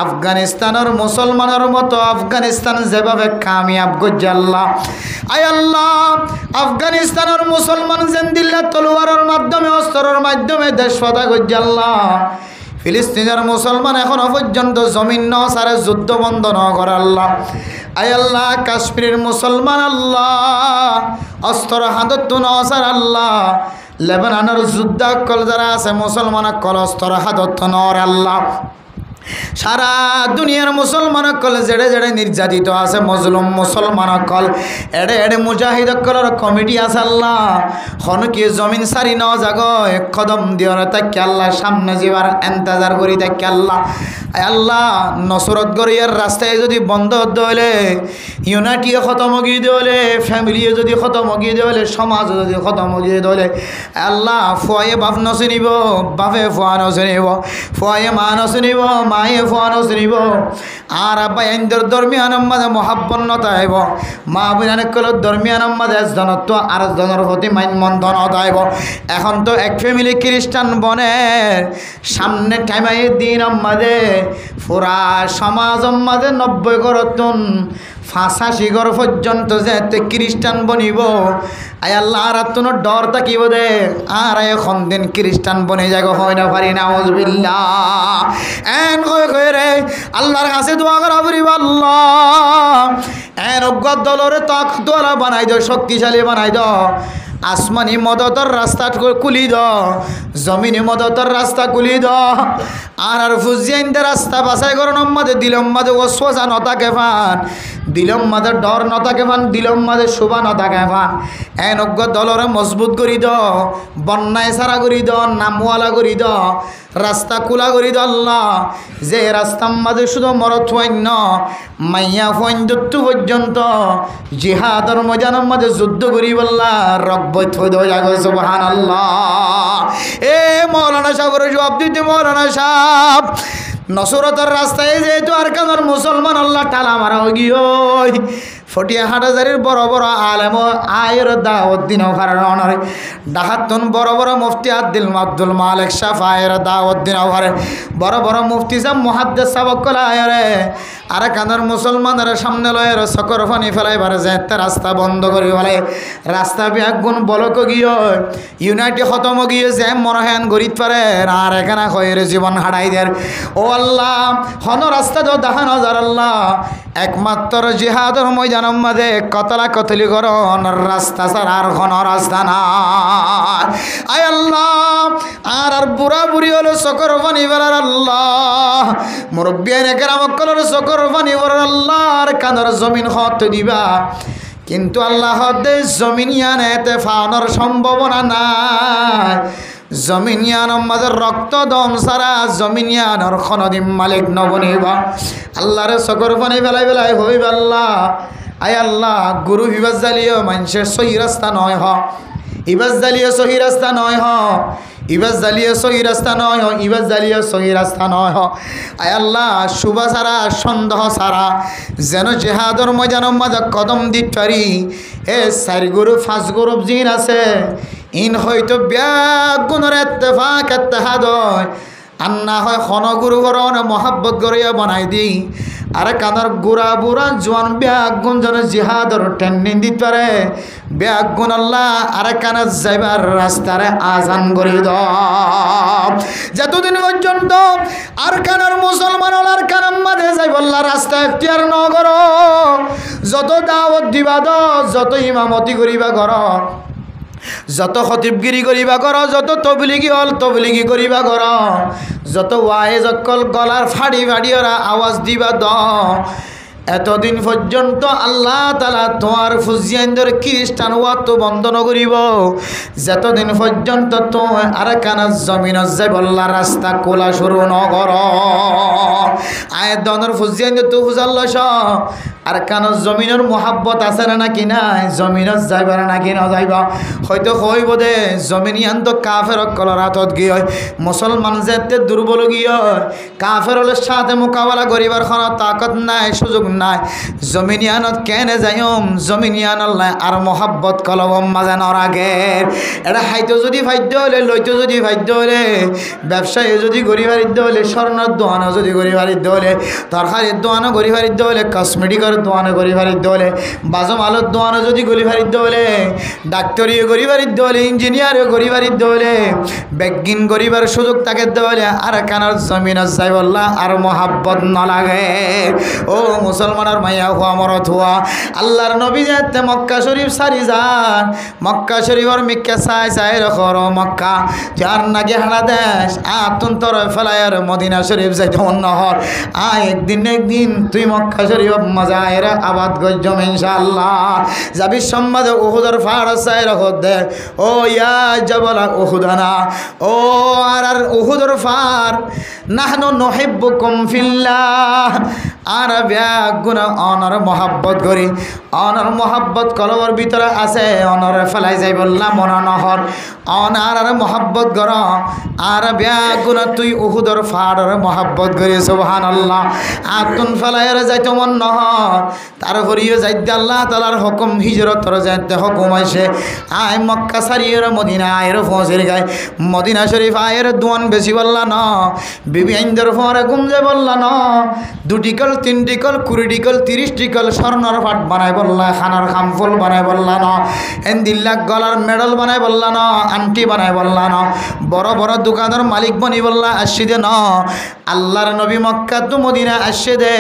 আফগানিস্তানের মুসলমানের মতো আফগানিস্তান যেভাবে কামিয়াব গজ্জে আল্লাহ আয় আল্লাহ আফগানিস্তানের মুসলমান জেন্দিল্লা তলোয়ারের মাধ্যমে অস্ত্রের মাধ্যমে দেশ ফাতা গজ্জে আল্লাহ ফিলিস্তিনের মুসলমান এখনো পর্যন্ত জমিন ন সারে যুদ্ধ বন্ধ ন করে আল্লাহ আয় আল্লাহ কাশ্মীরের মুসলমান আল্লাহ অস্ত্র হাতত ন সার আল্লাহ লেবাননের যুদ্ধ কল যারা আছে মুসলমান কল অস্ত্র হাতত নর আল্লাহ সারা দুনিয়ার মুসলমান কল জেড়ে জেড়ে নির্যাতিত আছে মজলুম মুসলমান কল এড়ে এড়ে মুজাহিদ কলর কমিটি আছে আল্লাহ হন কি জমিন সারি ন জাগ এক কদম দিও না তাকে আল্লাহ সামনে যাবার ইন্তজার করি তাকে আল্লাহ আল্লাহ নসরত গরিয়ার রাস্তায় যদি বন্ধ হলে ইউনাইটিয়ে খতম গিয়ে দিলে ফ্যামিলিও যদি খতম গিয়ে দিলে সমাজ যদি খতম গিয়ে দিলে আল্লাহ ফুয়ায়ে বাপ নচিনিব বাপে ফুয়া নচিনিব ফুয়ায়ে মা নচিনিব মায়ে ফোয়ানো শুনিব আর আব্বা এনদের দরমিয়ানের মাঝে মহাব্বত নতাইব মা বোনের কলত দরমিয়ানের মাঝে জনত্ব আর জনের প্রতি মন্থন নতাইব এখন তো এক ফ্যামিলি খ্রিস্টান বনের সামনে টাইমাই দিন মাঝে পুরা সমাজ মাঝে 90 করতুন 85 ঘর পর্যন্ত যেতে খ্রিস্টান বনিব আয় আল্লাহ আর তোর ডর থাকিব দে আর এখন দিন খ্রিস্টান বনে যাগ হয় না পারি না নাউজুবিল্লাহ এন কই রে আল্লাহর কাছে দোয়া করা পড়িব আল্লাহ এন অজ্ঞ দলরে তাকতওয়ালা বানাই দাও শক্তিশালী বানাই দাও আসমানি মদতর রাস্তা খুলি দ জমিনি মদতর রাস্তা খুলি দ আর ফুজিয়াইনদের রাস্তা বাছাই করো নম্মাদে দিলম মাদে ও সোজা নতাকে ফান দিলম মাদে ডর নতাকে ফান দিলম মাদে শোভা নতাকে ফান এন অজ্ঞ দলরে মজবুত করি দ বন্যায় সারা করি দ নামওয়ালা করি দ রাস্তা খোলা করি দ আল্লাহ যে রাস্তার মাঝে শুধু মরত ফৈন্য মাইয়া ফৈন্যত্ব পর্যন্ত জিহাদর ময়দানের মাঝে যুদ্ধ করি বললা রব্বই থই দো জাগো সুবহানাল্লাহ এ মৌলানা সাহেবের জবাব দিতে মৌলানা সাহেব নসরতের রাস্তায় যেহেতু আর কানার মুসলমান আল্লাহ টালা মারা গিয়ে ফটিয়াহাট হাজারের বড় বড় আলেম আয়ের দাওয়াত দিন কারণে ডাকাতন বড় বড় মুফতি আব্দুল মালিক শাহ আয়ের দাওয়াত দিন বড় বড় মুফতি সাহেব মুহাদ্দিস সাবকল আয়রে আর কানার মুসলমানের সামনে লয়ের সকর ফানি ফেলাইবার যে রাস্তা বন্ধ করে ফেলে রাস্তা ব্যাগুন বলক গিয়ে ইউনাইটেড খতম গিয়ে যে মরহেন গরিত পারে আর এখানে হয়ের জীবন হারাই দের ও আল্লাহ হন রাস্তা তো দেখা নজর আল্লাহ একমাত্র জিহাদর ময়দান মাঝে কতলা কতলি করন রাস্তা ছাড়া আর হন রাস্তা না আয় আল্লাহ আর বুড়া বুড়ি হলো সকর ফানি ফেলার আল্লাহ মুরব্বিয়ান কেরামত কলর সকর ফানি ফেলার আল্লাহ আর কানার জমিন হত দিবা কিন্তু আল্লাহ দে জমিনিয়ান এতে ফাওয়ানোর সম্ভাবনা নাই জমিনিয়ানের মাঝে রক্ত দম সারা জমিনিয়ানোর খনদিম মালিক নবনিবা আল্লাহরে সকর ফানি বেলায় বেলায় হইব আল্লাহ আয় আল্লাহ গুরু হিবাজ জালিও মানুষের সহি রাস্তা নয় হ ইবাজ জালিও সহি রাস্তা নয় হ ইবাজ জালিও সহি রাস্তা নয় হ ইবাজ জালিও সহি রাস্তা নয় হ আয় আল্লাহ শুভা সারা সন্দেহ সারা যেন জেহাদর ময়দানের মাঝে কদম দিতে পারি এ 4 গ্রুপ 5 গ্রুপ জিন আছে ইন হয়তো ব্যাগুণের ইত্তেফাক ইত্তেহাদ হয় আর না হয় খনগুরু করণ মহাব্বত করিয়া বানাই দিই আরে কানার গুড়া বুড়া জোয়ান ব্যাগুণ যেন জিহাদর ট্রেনিং দিতে পারে ব্যাগুণ আল্লাহ আরে কানা যাইবার রাস্তারে আজান করি দাও যতদিন পর্যন্ত আর কানার মুসলমান আর কানার মাঝে যাইব আল্লাহ রাস্তা এখতিয়ার ন করো যত দাওয়াত দিবা দ যত ইমামতি করিবা করো যত খতিবগিরি করিবা কর যত তবলিগি হল তবলিগি করিবা কর যত ওয়াইজ অকল গলার ফাড়ি ফাড়িওরা আওয়াজ দিবা দ এতদিন পর্যন্ত আল্লাহ তাআলা তোমার ফুজিয়ানদের খ্রিস্টান ওয়া তো বন্ধ নকরিব যতদিন পর্যন্ত তো আর কানা জমিন যাইব আল্লাহ রাস্তা খোলা শুরু নকর আয় দনের ফুজিয়ানদের তো ফুজাল্লাস আর কানা জমিনের মহাব্বত আছে না নাকি নাই জমিনত যাইবা নাকি না যাইবা হয়তো কইব দে জমিনিয়ান তো কাফের কলর হাতত গিয়ে মুসলমান যেতে দুর্বল গিয়ে কাফের সাথে মোকাবেলা করিবার কোনো তাকত নাই সুযোগ নাই জমিনিয়ানত কেনে যাইম জমিনিয়ান আল্লাহ আর মহাব্বত কলবম মাঝে নরাগে এটা হাইতো যদি ভাগ্য হলে লইতো যদি ভাগ্য হলে ব্যবসায়ী যদি গরিবারিদ্য হলে স্বর্ণের দোয়ানো যদি গরিবারিদ্য হলে তরকারির দোয়ানো গরিবারিদ্য হলে কসমেটিকের দোয়ানো গরিবারিদ্য হলে বাজম আলোর দোয়ানো যদি গরিবারিদ্য হলে ডাক্তারিও গরিবারিদ্য হলে ইঞ্জিনিয়ারও গরিবারিদ্য হলে বেগিন গরিবার সুযোগ তাকে দেওয়ালে আর কানার জমিনত যাইবল্লা আর মহাব্বত নলাগে ও মুসলমানের মাইয়া হুয়া মরত হুয়া আল্লাহর নবী যেতে মক্কা শরীফ সারি যান মক্কা শরীফর মিক্কা চাই চাই রখর মক্কা যার নাকি হারা দেশ আতুন তোর ফেলায়ার মদিনা শরীফ যাইতে অন্যহর একদিন তুই মক্কা শরীফ মজা এরা আবাদ গজ্জম ইনশাআল্লাহ যাবি সম্বাদে উহুদের ফাড় চাই রখ দে ও ইয়া জবলা উহুদানা ও আর উহুদের ফাড় নাহনু নুহিব্বুকুম ফিল্লাহ আর ব্যাগুণ অনর মহাব্বত করি অনর মহাব্বত কলবর ভিতরে আছে অনর ফেলাই যাই বললাম মন নহর অনার আর মহাব্বত কর আর ব্যাগুণ তুই উহুদর ফাড়র মহাব্বত করি সুবহানাল্লাহ আতুন ফেলাইয়ের যাইতে মন নহর তারপরেও যাইতে আল্লাহ তালার হুকুম হিজরতর যাইতে হুকুম আছে আয় মক্কা সারিয়ের মদিনা আয়ের ফসির গায় মদিনা শরীফ আয়ের দুয়ান বেশি বললা ন বিবি আইন্দর ফরে গুমজে বললা ন 2টি কল 3টি কল 20টি কল 30টি কল স্বর্ণর ফাট বানাই বললা খানার খামফুল বানাই বললা ন এন্দিল্লা গলার মেডেল বানাই বললা ন আন্টি বানাই বললা ন বড় বড় দোকানের মালিক বনি বললা আসি দে ন আল্লাহর নবী মক্কা তো মদিনা আসে দে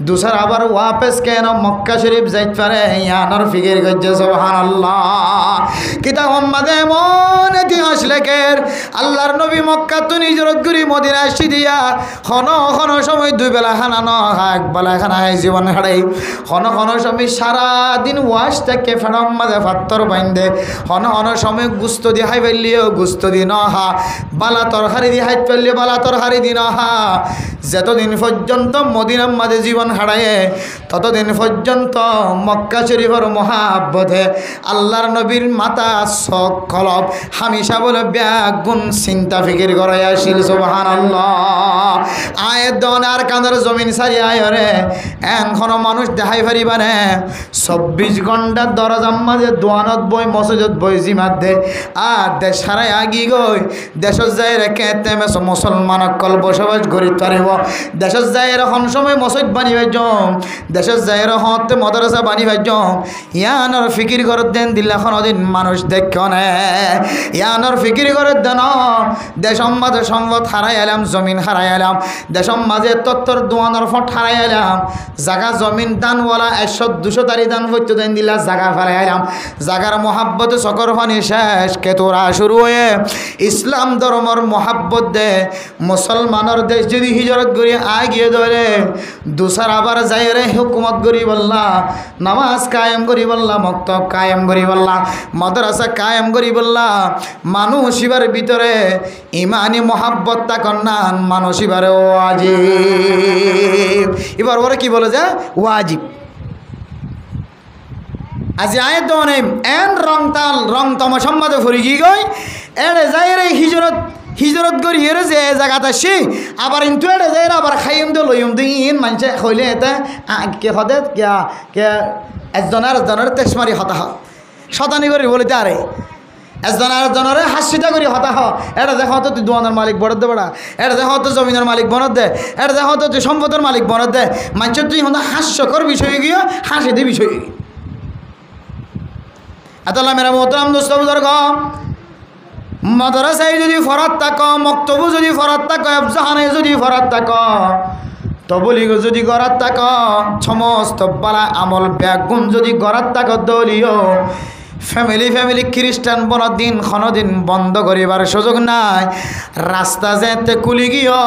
দুসর আবার ওয়াপস কেন মক্কা শরীফ যাইতে পারে ইয়ানোর ফিকির গজ্জে সুবহানাল্লাহ কিতাব মোহাম্মদে এমন ইতিহাস লেখের আল্লাহর নবী মক্কা তো নিজরত করি মদিনা আসি দিয়া খন সময় 2 বেলা খানা ন এক বেলা খানা জীবন হারাই খন সময় সারাদিন ওয়াশ থেকে ফেরম মাঝে ফাত্তর বাইন্দে খন সময় গুস্ত দিয়ে হাই ফেললিও গুস্ত দি নহা বালা তরকারি দিয়ে হাইত ফেললিও বালা তরকারি দি নহা যতদিন পর্যন্ত মদিনার মাঝে জীবন হারায় ততদিন পর্যন্ত মক্কা শরীফের মহাব্বতে আল্লাহর নবীর মাথা শখ কলব হামেশা বলে ব্যাগুণ চিন্তা ফিকির করে আসিল সুবহানাল্লাহ আয়ের দন আর কাঁদর জমিন সারি আয় রে এখনো মানুষ দেখাই পারিবা নে 24 ঘন্টা দরজার মাঝে দোয়ানত বই মসজিদত বই জিমাত দে আর দেশ সারাই আগি গই দেশত যাই রেখে তেমে মুসলমান অকল বসবাস করি পারিব দেশত যাই এরকম সময় মসজিদ বানি ভাইজম দেশত যাই এরকম মাদ্রাসা বানি ভাইজম ইয়ানোর ফিকির করে দেন দিল্লাখন দিন মানুষ দেখো নে ইয়ানোর ফিকির করে দেন দেশম মাঝে সম্পদ হারাই এলাম জমিন হারাই এলাম দেশম মাঝে তত্তর দোয়ানোর ফট হারাই এলাম জাগা জমিন দানওয়ালা 100-200 তারি দান হইতে দেন দিলা জাগা ফেলাই এলাম জাগার মহাব্বতে চকর পানি শেষ কেতোরা শুরু হয়ে ইসলাম ধর্মর মহাব্বত দে মুসলমানের দেশ যদি হিজরত করি আগিয়ে ধরে দুসার আবার যাই রে হুকুমত করি বললা নামাজ কায়েম করি বললা মক্তব কায়েম করি বললা মাদ্রাসা কায়েম করি বললা মানুষ ইবার ভিতরে ইমানি মহাব্বত তা কন্যান মানুষ ইবারে ওয়াজিব এবার ওরা কি বলে যে ওয়াজিব আজি আয় তো নেই এন রং তমসম্মাদে ফুরি কি গই এড়ে যাই রে হিজরত করি এর যে জায়গাত আসি আবার ইন্তু এড়ে যাই আবার খাইম দে লইম দে ইন মানুষে হইলে এটা কে হদে কে একজনের তেজমারি হতাহ শতানি করি বলিতে আরে একজনের হাসিটা করি হতাহ এটা দেখো তো তুই দোয়ানের মালিক বরদ দে বেড়া এটা দেখো তো জমিনের মালিক বনদ দে এটা দেখো তো তুই সম্পদের মালিক বনদ দে মানুষের তুই হতো হাস্যকর বিষয় গিয়ে হাসি দে বিষয় গিয়ে এতলা মেরা মোহতারাম দোস্ত বুজুর্গ মাদ্রাসায় যদি ফরাত থাক মক্তবু যদি ফরাত থাক এফজাহানে যদি ফরাত থাক তবলিগ যদি গড়াত থাক সমস্ত বালা আমল ব্যাগুণ যদি গড়াত থাক দলীয় ফ্যামিলি খ্রিস্টান দিন দিন বন্ধ করিবার সুযোগ নাই রাস্তা যেতে কুলি গিয়ে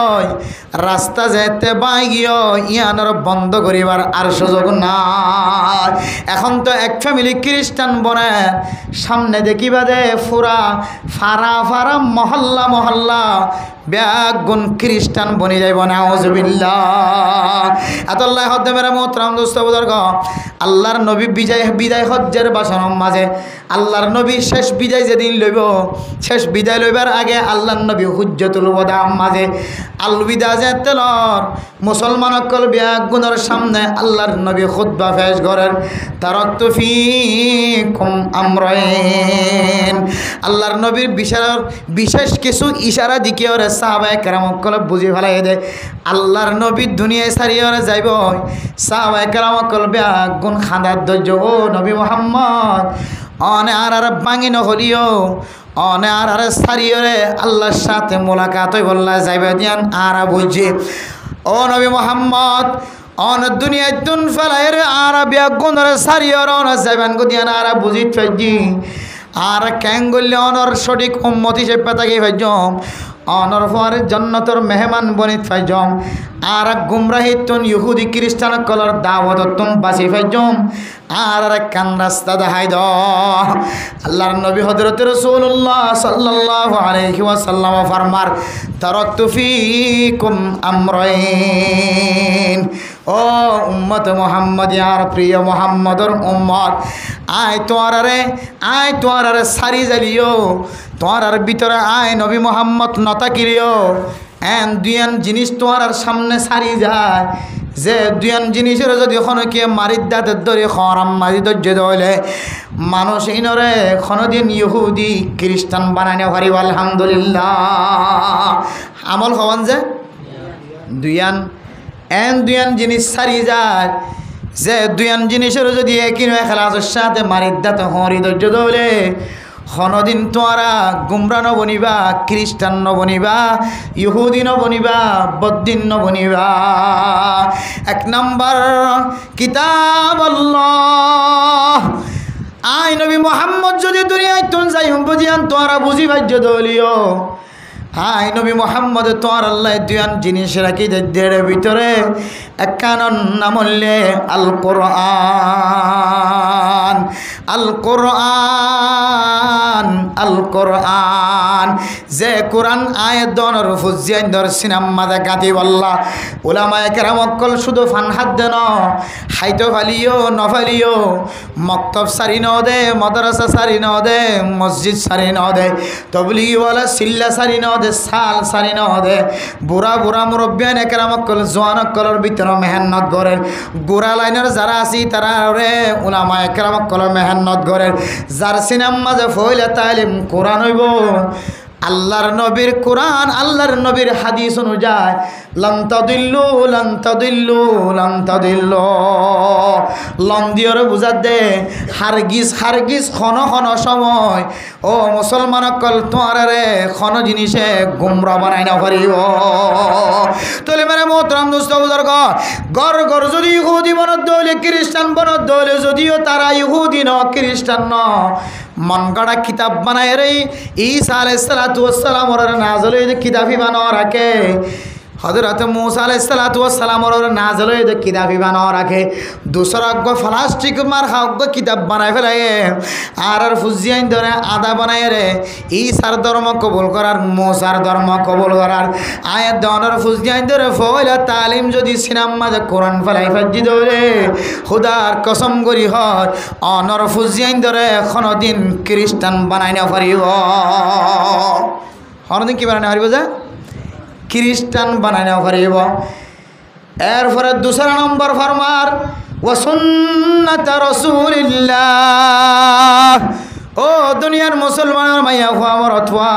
রাস্তা যেতে বাই গিয়ে ইয়ানোর বন্ধ করিবার আর সুযোগ নাই এখন তো এক ফ্যামিলি খ্রিস্টান বনে সামনে দেখিবা দে ফুরা ফারা মহল্লা ব্যাগুণ খ্রিস্টান বনি যাইব নাউজুবিল্লাহ আতাল্লাহ হদ্দে মেরা মোহতারাম দোস্ত বুজুর্গ আল্লাহর নবী বিদায় হজ্জের বাসনের মাঝে আল্লাহর নবী শেষ বিদায় যেদিন লইব শেষ বিদায় লইবার আগে আল্লাহর নবী হুজ্জতুল ওয়াদার মাঝে আলবিদা যে তেলর মুসলমান অকল ব্যাগুণের সামনে আল্লাহর নবী খুতবা পেশ করেন তারাকতু ফীকুম আমরাইন আল্লাহর নবীর বিশেষ কিছু ইশারা দিকে ওরে সাহাবায়ে কেরাম অকল বুঝি ফেলাই দে আল্লাহর নবী দুনিয়ায় সারিয়ে ওরে যাইব সাহাবায়ে কেরাম অকল ব্যাগুণ খাঁদার ধৈর্য ও নবী মুহাম্মদ অনে আর ভাঙি নহলিও অনে আর সারিয়ে রে আল্লাহর সাথে মোলাকাত হই বললা যাইবে দিয়ান আর বুঝি ও নবী মুহাম্মদ অন দুনিয়ায় তুন ফেলাই রে আর ব্যাগুণ রে সারিয়ে রে যাইবেন গো দিয়ান আর বুঝি ফেজি আর ক্যাং গল্লে অনর সঠিক উম্মত হিসেবে তাকে ভাইজম অনর পরে জান্নাতের মেহমান বনিত ফাইজম আর গুমরাহি তুন ইহুদি খ্রিস্টান কলর দাওয়াত তুন বাসি ফাইজম আর কান রাস্তা দেখাই দ আল্লাহর নবী হযরত রাসূলুল্লাহ সাল্লাল্লাহু আলাইহি ওয়াসাল্লাম ফরমার তারাকতু ফীকুম আমরাইন ও উম্মত মোহাম্মদ, আর প্রিয় মোহাম্মদর উম্মত, আয় তোয়ারে সারি জ্বালিও, তোয়ার ভিতরে আয় নবী মোহাম্মদ নতাকিরিও। দুইয়ান জিনিস তোমার সামনে সারি যায়, যে দুইয়ান জিনিসের যদি খনকে মারির দাঁতের ধরে খরাম মারি ধৈর্য ধরলে মানুষ ইনরে খনদিন ইহুদি খ্রিস্টান বানানো পারিব। আলহামদুলিল্লাহ। আমল হবান যে দুইয়ান জিনিস সারি যায়, যে দুইয়ান জিনিসের যদি একই নয় খেলাচের সাথে মারির দাঁতে হরি ধৈর্য ধরলে হনদিন তোমরা গুমরা নবনিবা, খ্রিস্টান নবনিবা, ইহুদি নবনিবা, বদ্দিন নবনিবা। এক নম্বর কিতাব আল্লাহ, আই নবী মোহাম্মদ যদি দুনিয়ায় তুন যাই বুঝিয়ান তোমরা বুঝি ভাজ্য দলিও। হাই নবী মোহাম্মদ তোর আল্লাহ দুয়ান জিনিস রাখি দেড় ভিতরে এক কানন নামলে আল কোরআন। আল কোরআন, আল কোরআন, যে কোরআন আয় দনর ফুজিয়ান দর সিনাম্মাদে গাতি বল্লা ওলামায়ে কেরাম অকল শুধু ফান হাত দেন হাইতো ফালিও নফালিও, মক্তব সারি ন দে, মদরসা সারি ন দে, মসজিদ সারি ন দে, তবলিগওয়ালা সিল্লা সারি ন দে, সাল সারি ন দে, বুড়া বুড়া মুরব্বিয়ান কেরাম অকল জোয়ান অকলর ভিতরে মেহনত করেন। গোড়া লাইনের যারা আছি তারা রে ওলামায়ে কেরাম অকল মেহনত করেন। যার সিনাম্মাজে ফইলে তালিম কোরআন হইব, আল্লাহর নবীর কোরআন, আল্লাহর নবীর হাদিস অনুযায়ী লান তাদিল্লু লান তাদিল্লু লান তাদিল্লু লম দিয়রে বুঝা দে হারগিজ হারগিজ খন খন সময় ও মুসলমান কল তোয়ারে খন জিনিসে গুমরা বানাই না পারিব। তলে মানে মোহতরম দোস্ত বুজুর্গ, গর গর যদি ইহুদি বনত দলে খ্রিস্টান বনত দলে, যদিও তারা ইহুদি ন খ্রিস্টান ন, মন গড়া কিতাব বানায় রে ঈসা আলাইহিস সালাতু ওয়াস সালাম ওর নাজল হয়ে কিতাবি বানাও রাখে। হযরত মূসা আলাইহিস সালাতু ওয়াস সালাম ওর নাজল হয়ে কিতাবি বানাও রাখে। দুসরা অজ্ঞ প্লাস্টিক মার অজ্ঞ কিতাব বানায় ফেলায় আর ফুজিয়াইন ধরে আদা বানায় রে ঈসার ধর্ম কবুল করার, মূসার ধর্ম কবুল করার আয়াত দনর ফুজিয়াইন ধরে ফয়লা তালিম যদি সিনাম্মাদে কোরআন ফেলাই ফাজি ধরে খুদার কসম করি হর অনর ফুজিয়াইন ধরে কোনদিন খ্রিস্টান বানাই না পারিব। কোনদিন কি বানাই না পারিব? যে খ্রিস্টান বানাই না পারিব। এরপরে দুসরা নম্বর ফরমার ওয়া সুন্নাত রাসূলিল্লাহ। ও দুনিয়ার মুসলমানের মাইয়া হওয়া আমার অথবা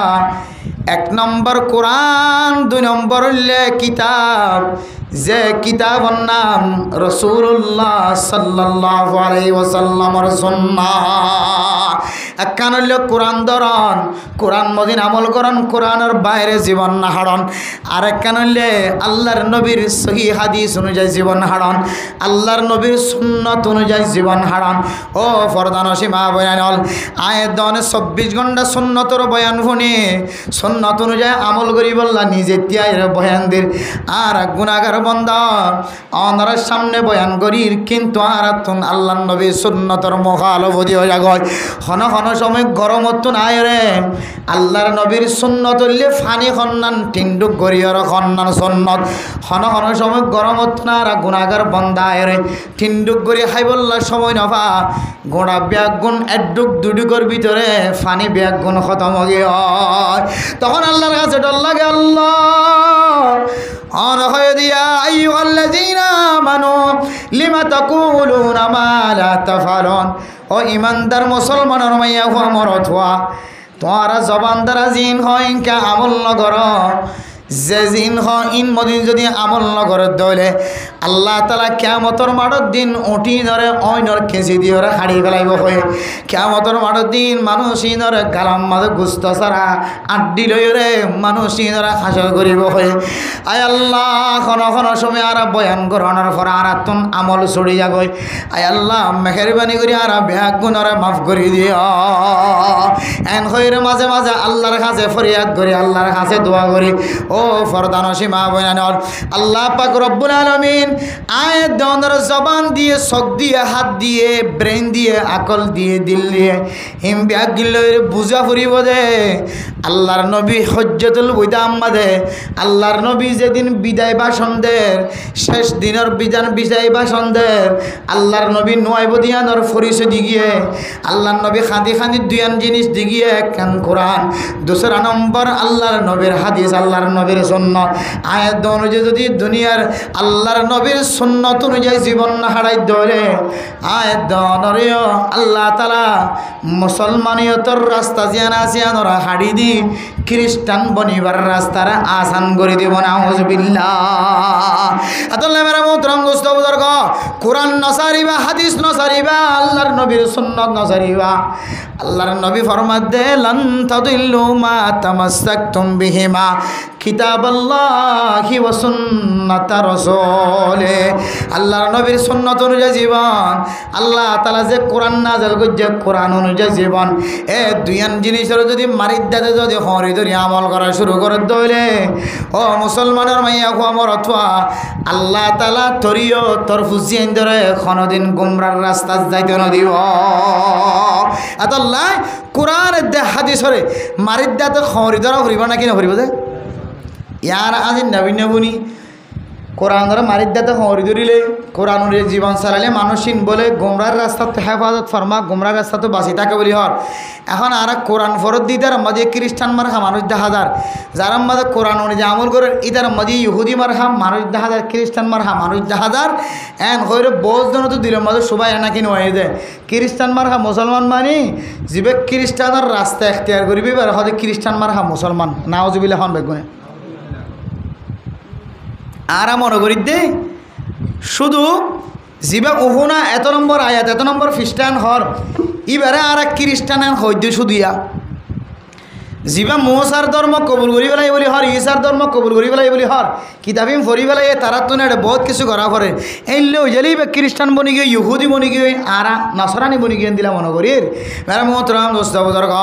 এক নম্বর কোরআন, দুই নম্বর হইলে কিতাব, যে কিতাবের নাম রাসূলুল্লাহ সাল্লাল্লাহু আলাইহি ওয়াসাল্লামের সুন্নাহ। একখান হইল কোরআন ধরন, কোরআন মদিন আমল করন, কোরআনের বাইরে জীবন না হারণ। আর একখান হইলে আল্লাহর নবীর সহি হাদিস অনুযায়ী জীবন হারণ, আল্লাহর নবীর সুন্নত অনুযায়ী জীবন হারণ। ও ফরদানসী মা বয়ান হল আয় দনে 24 ঘন্টা সুন্নতর বয়ান শুনি, সুন্নত অনুযায়ী আমল করি বললা নিজে তিয়াইর বয়ান দির। আর গুনাহগার বন্দা অনরার সামনে বয়ান করির, কিন্তু আর আল্লাহর নবীর সুন্নতর মুখালফতি হয়ে যায়। খন খন সময় গরমত নাই রে আল্লাহর নবীর সুন্নত হইলে ফানি খন্নান টিন্ডুক গরিয়র খন্নান সুন্নত। খন খন সময় গরমত না আর গুনাহগার বন্দা রে টিন্ডুক গরি খাই বললা সময় নফা গোড়া ব্যাগ গুণ এডুক দুডুকর ভিতরে ফানি ব্যাগ গুণ খতম হয়ে হয়। তখন আল্লাহর কাছে ডর লাগে, আল্লাহ অন হয়ে দিয়া আইয়ুহাল্লাযীনা আমানু লিমা তাকুলুনা মা লা তাফআলুন। ও ইমানদার মুসলমানের মাইয়া হওয়া মরত হওয়া, তোমারা জবান দ্বারা জিন হয় ইনকা আমল নগর, যে জিন হয় ইন মদিন যদি আমল নগর দলে আল্লাহ তালা কিয়ামতর মাঠের দিন উঠি ধরে অইনর খেঁচি দিয়ে ওরা হারিয়ে ফেলাইব হয়ে। কিয়ামতর মাঠের দিন মানুষ ইনরে গালাম মাঝে গুস্ত ছাড়া আড্ডি লই রে মানুষ ইনরা হাসর করিব হয়ে। আয় আল্লাহ খন খন সময় আর বয়ান গ্রহণের পর আর তুন আমল ছড়িয়া গই। আয় আল্লাহ মেহরবানি করি আর ব্যাগ গুণরে মাফ করে দিও। এন হইরে মাঝে মাঝে আল্লাহর কাছে ফরিয়াদ করি, আল্লাহর কাছে দোয়া করি। ও ফরদানসী মা বয়ানর আল্লাহ পাক রব্বুল আলামিন আয়াত দনের জবান দিয়ে, চোখ দিয়ে, হাত দিয়ে, ব্রেন দিয়ে, আকল দিয়ে, দিল দিয়ে হিম ব্যাগ গিল্লের বুঝা ফুরিব দে। আল্লাহর নবী হজ্জতুল বিদা আমাদে আল্লাহর নবী যেদিন বিদায় ভাষণ দেন শেষ দিনের বিদায় ভাষণ দেন আল্লাহর নবী নয়বদিয়ানোর পরিচয় দিগিয়ে আল্লাহর নবী খাদি খাদি দুয়ান জিনিস দিগিয়ে একখান কোরআন দোসরা নম্বর আল্লাহর নবীর হাদিস আল্লাহর নবীর সুন্নাত আয়াত অনুযায়ী যদি দুনিয়ার আল্লাহর নবীর সুন্নাত অনুযায়ী জীবন হারাই ধরে আয়াত অনরিয় আল্লাহ তাআলা মুসলমানিয়তর রাস্তা জিয়ানোর হাড়ি দি খ্রিস্টান বনিবার রাস্তারা আসান করে দিব নাউজুবিল্লাহ। আতাল্লাহ মেরা মোহতরম দোস্ত বুজুর্গ কোরআন নসারিবা হাদিস নসারিবা আল্লাহর নবীর সুন্নাত নসারিবা আল্লাহর নবী ফরমাত দে লান তাদিল্লু মা তামাসসাকতুম বিহিমা কিতাবাল্লাহি ওয়া সুন্নাতা রাসূলে আল্লাহর নবীর সুন্নাত অনুযায়ী জীবন আল্লাহ তাআলা যে কোরআন নাযিল করেছে কোরআন অনুযায়ী জীবন এ দুইয়ান জিনিসের যদি মারিদাতে যদি হরি ধরে আমল করা শুরু করে দইলে ও মুসলমানের মাইয়া কো আমর অথবা আল্লাহ তাআলা তরিও তোর ফুসিয়েন ধরে কোনদিন গুমরার রাস্তা যাইতে না দিব আল্লাহ কোরআন দে হাদিসরে মারিদাতে হরি ধরা হরিবা নাকি না হরিবা দে ইয়ার আজি নবীন নবুনি কোরআন ধরে মারিদাতে হরি ধরিলে কোরআন অনুযায়ী জীবন চালালে মানুষিন বলে গুমরার রাস্তা তো হেফাজত ফরমা গুমরার রাস্তা তো বাঁচি থাকে বলি হর এখন আর কোরআন ফরত দিতার মাঝে খ্রিস্টান মারখা মানুষ 10,000 যারা মাঝে কোরআন অনুযায়ী আমল করে ইতার মাঝে ইহুদি মারখা মানুষ 10,000 খ্রিস্টান মারখা মানুষ 10,000 এন হইরে বোঝ জন তো দিল মাঝে সবাই এনাকি নয় দে খ্রিস্টান মারখা মুসলমান মানি যিবে খ্রিস্টানের রাস্তা এখতিয়ার করিবি আর হতে খ্রিস্টান মারখা মুসলমান নাউজুবিল্লাহ হন বেগুনে আর মনে করি দে শুধু যিবা উহুনা এত নম্বর আয়াত এত নম্বর খ্রিস্টান হর ইবারে আর এক খ্রিস্টান হইতে শুধু ইয়া যিবা মোসার ধর্ম কবুল করি পেলাই বলি হর ইসার ধর্ম কবুল করি পেলাই বলি হর কিতাবিম ফরি পেলাই তারা তো না বহুত কিছু করা করে এইলে ওইজালেই বা খ্রিস্টান বনি গিয়ে ইহুদি বনি গিয়ে আর নসরানি বনি গিয়ে দিলা মনে করি মেরা মোহতরম দোস্ত বুজুর্গ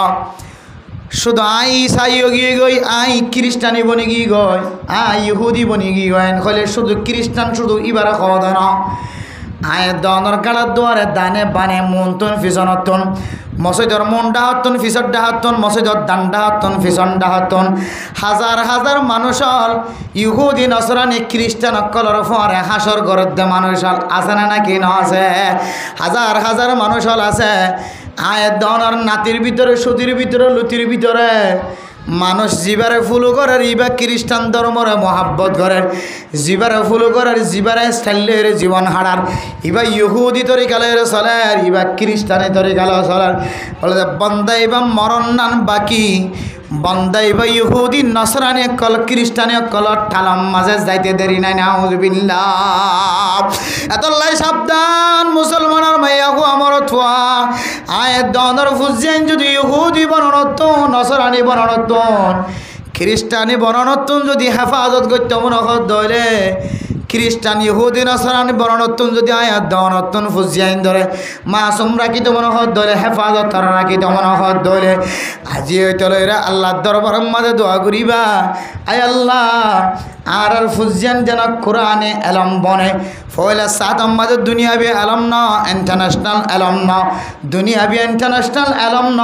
শুধু আই ইসাই গিয়ে গই আই খ্রিস্টানি বনি গিয়ে গই আই ইহুদি বনি গিয়ে গয়েন কলে শুধু খ্রিস্টান শুধু ইবারা খাওয়া দেয় না আয় দনের কালার দুয়ারে দানে বানে মনতুন ফিসনতুন মসজিদর মন ডাহাতুন ফিসর ডাহাতুন মসজিদর দান ডাহাতুন ফিসন ডাহাতুন হাজার হাজার মানুষ হল ইহুদি নসরানি খ্রিস্টান অকলর ফরে হাসর গরদ্দে মানুষ হল আছে না নাকি ন আছে হাজার হাজার মানুষ হল আছে আয় দনের নাতির ভিতরে সুতির ভিতরে লুতির ভিতরে মানুষ জিবারে ফুলু করার ইবা খ্রিস্টান ধর্মরে মহাব্বত করার জিবারে ফুলু করার জিবারে স্টাইলের জীবন হারার ইবা ইহুদি তরিকালের চলার ইবা খ্রিস্টানি তরিকালে চলার বলে বন্দাই বা মরণ নান বাকি বন্দাই বা ইহুদি নসরানি কল খ্রিস্টানি কল ঠালাম মাঝে যাইতে দেরি নাই নাউজুবিল্লাহ এতলাই সাবধান মুসলমানের মাইয়াকু আমার থুয়া আয় দনের ফুজেন যদি ইহুদি বননতুন নসরানি বননতুন খ্রিস্টানি বননতুন যদি হেফাজত করতে মনে দইলে খ্রিস্টান ইহুদি নসরানি বননতুন যদি আয়াত দনতুন ফুজিয়াইন ধরে মাসুম রাখিতে মনে ধরে হেফাজত রাখিতে মনে ধরে আজি হইতলরা আল্লাহর দরবারের মাঝে দোয়া করিবা আয় আল্লাহ আর ফুজিয়ান যেন কোরআনে এলম বনে ফয়লা সাত আমাদের দুনিয়াবি এলম ন ইন্টারন্যাশনাল এলম ন দুনিয়াবি ইন্টারন্যাশনাল এলম ন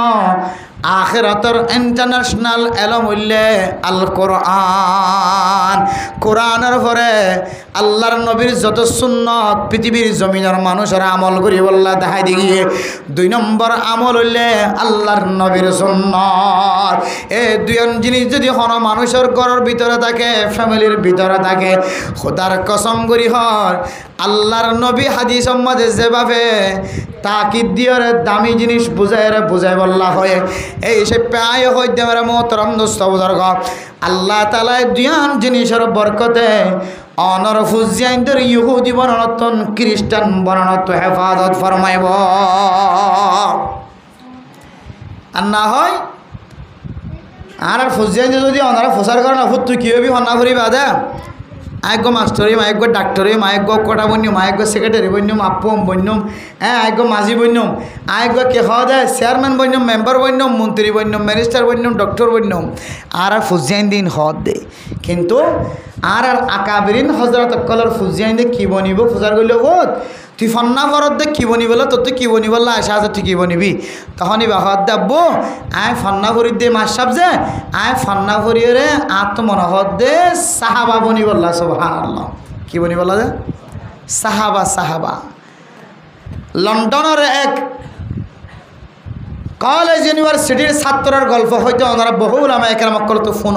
আখিরাতের ইন্টারন্যাশনাল এলম হইলে আল কোরআন কোরআনের পরে আল্লাহর নবীর যত সুন্নত পৃথিবীর জমিনের মানুষেরা আমল করি বললা দেখাই দিয়ে 2 নম্বর আমল হইলে আল্লাহর নবীর সুন্নত এই দুইজন জিনিস যদি কোনো মানুষের ঘরের ভিতরে থাকে ফ্যামিলির ভিতরে থাকে খোদার কসম করি হর আল্লাহর নবী হাদিস সম্মাদে যেভাবে তাকিদ দিয়ে দামি জিনিস বুঝাই বললা হয় এই সে প্রায় হইতে পারে মোহতরম দোস্ত বুজুর্গ আল্লাহ তাআলা দুইয়ান জিনিসের বরকতে অনর ফুজিয়াইনদের ইহুদি বননতন খ্রিস্টান বননত হেফাজত ফরমাইব আর না হয় আর ফুজিয়াইন যদি অনারা ফসার কারণ ফুট তুই কি হবি হন্না করিবা দে আয়গ মাস্টরি মায়গ ডাক্তরি মায়গ কটা বন্যম আয়গ সেক্রেটারি বন্যম আপম বন্যম হ্যাঁ আয়গ মাঝি বন্যম আয়গ কে খাওয়া দেয় চেয়ারম্যান বন্যম মেম্বার বন্যম মন্ত্রী বন্যম মিনিস্টার বন্যম ডক্টর বন্যম আর ফুজিয়াইন দিন হদ দে কিন্তু আর আকাবিরিন হজরত কলর ফুজিয়াই দে কি বনিব ফুজার করলে ওত তুই ফন্না ফরত দে কি বনিবল তোর তুই কি বনিবল আসা আছে তুই কি বনিবি তখনই বাহত দেবো আয় ফন্না ফরি দে মাসাব যে আয় ফন্না ফরিয়ে আত্মমনহত দে সাহাবা বনিবল্লা সুবহানাল্লাহ কি বনিবল্লা যে সাহাবা সাহাবা লন্ডনের এক কলেজ ইউনিভার্সিটির ছাত্রের গল্প হয়তো ওনারা বহু ওলামা একরাম করতো ফোন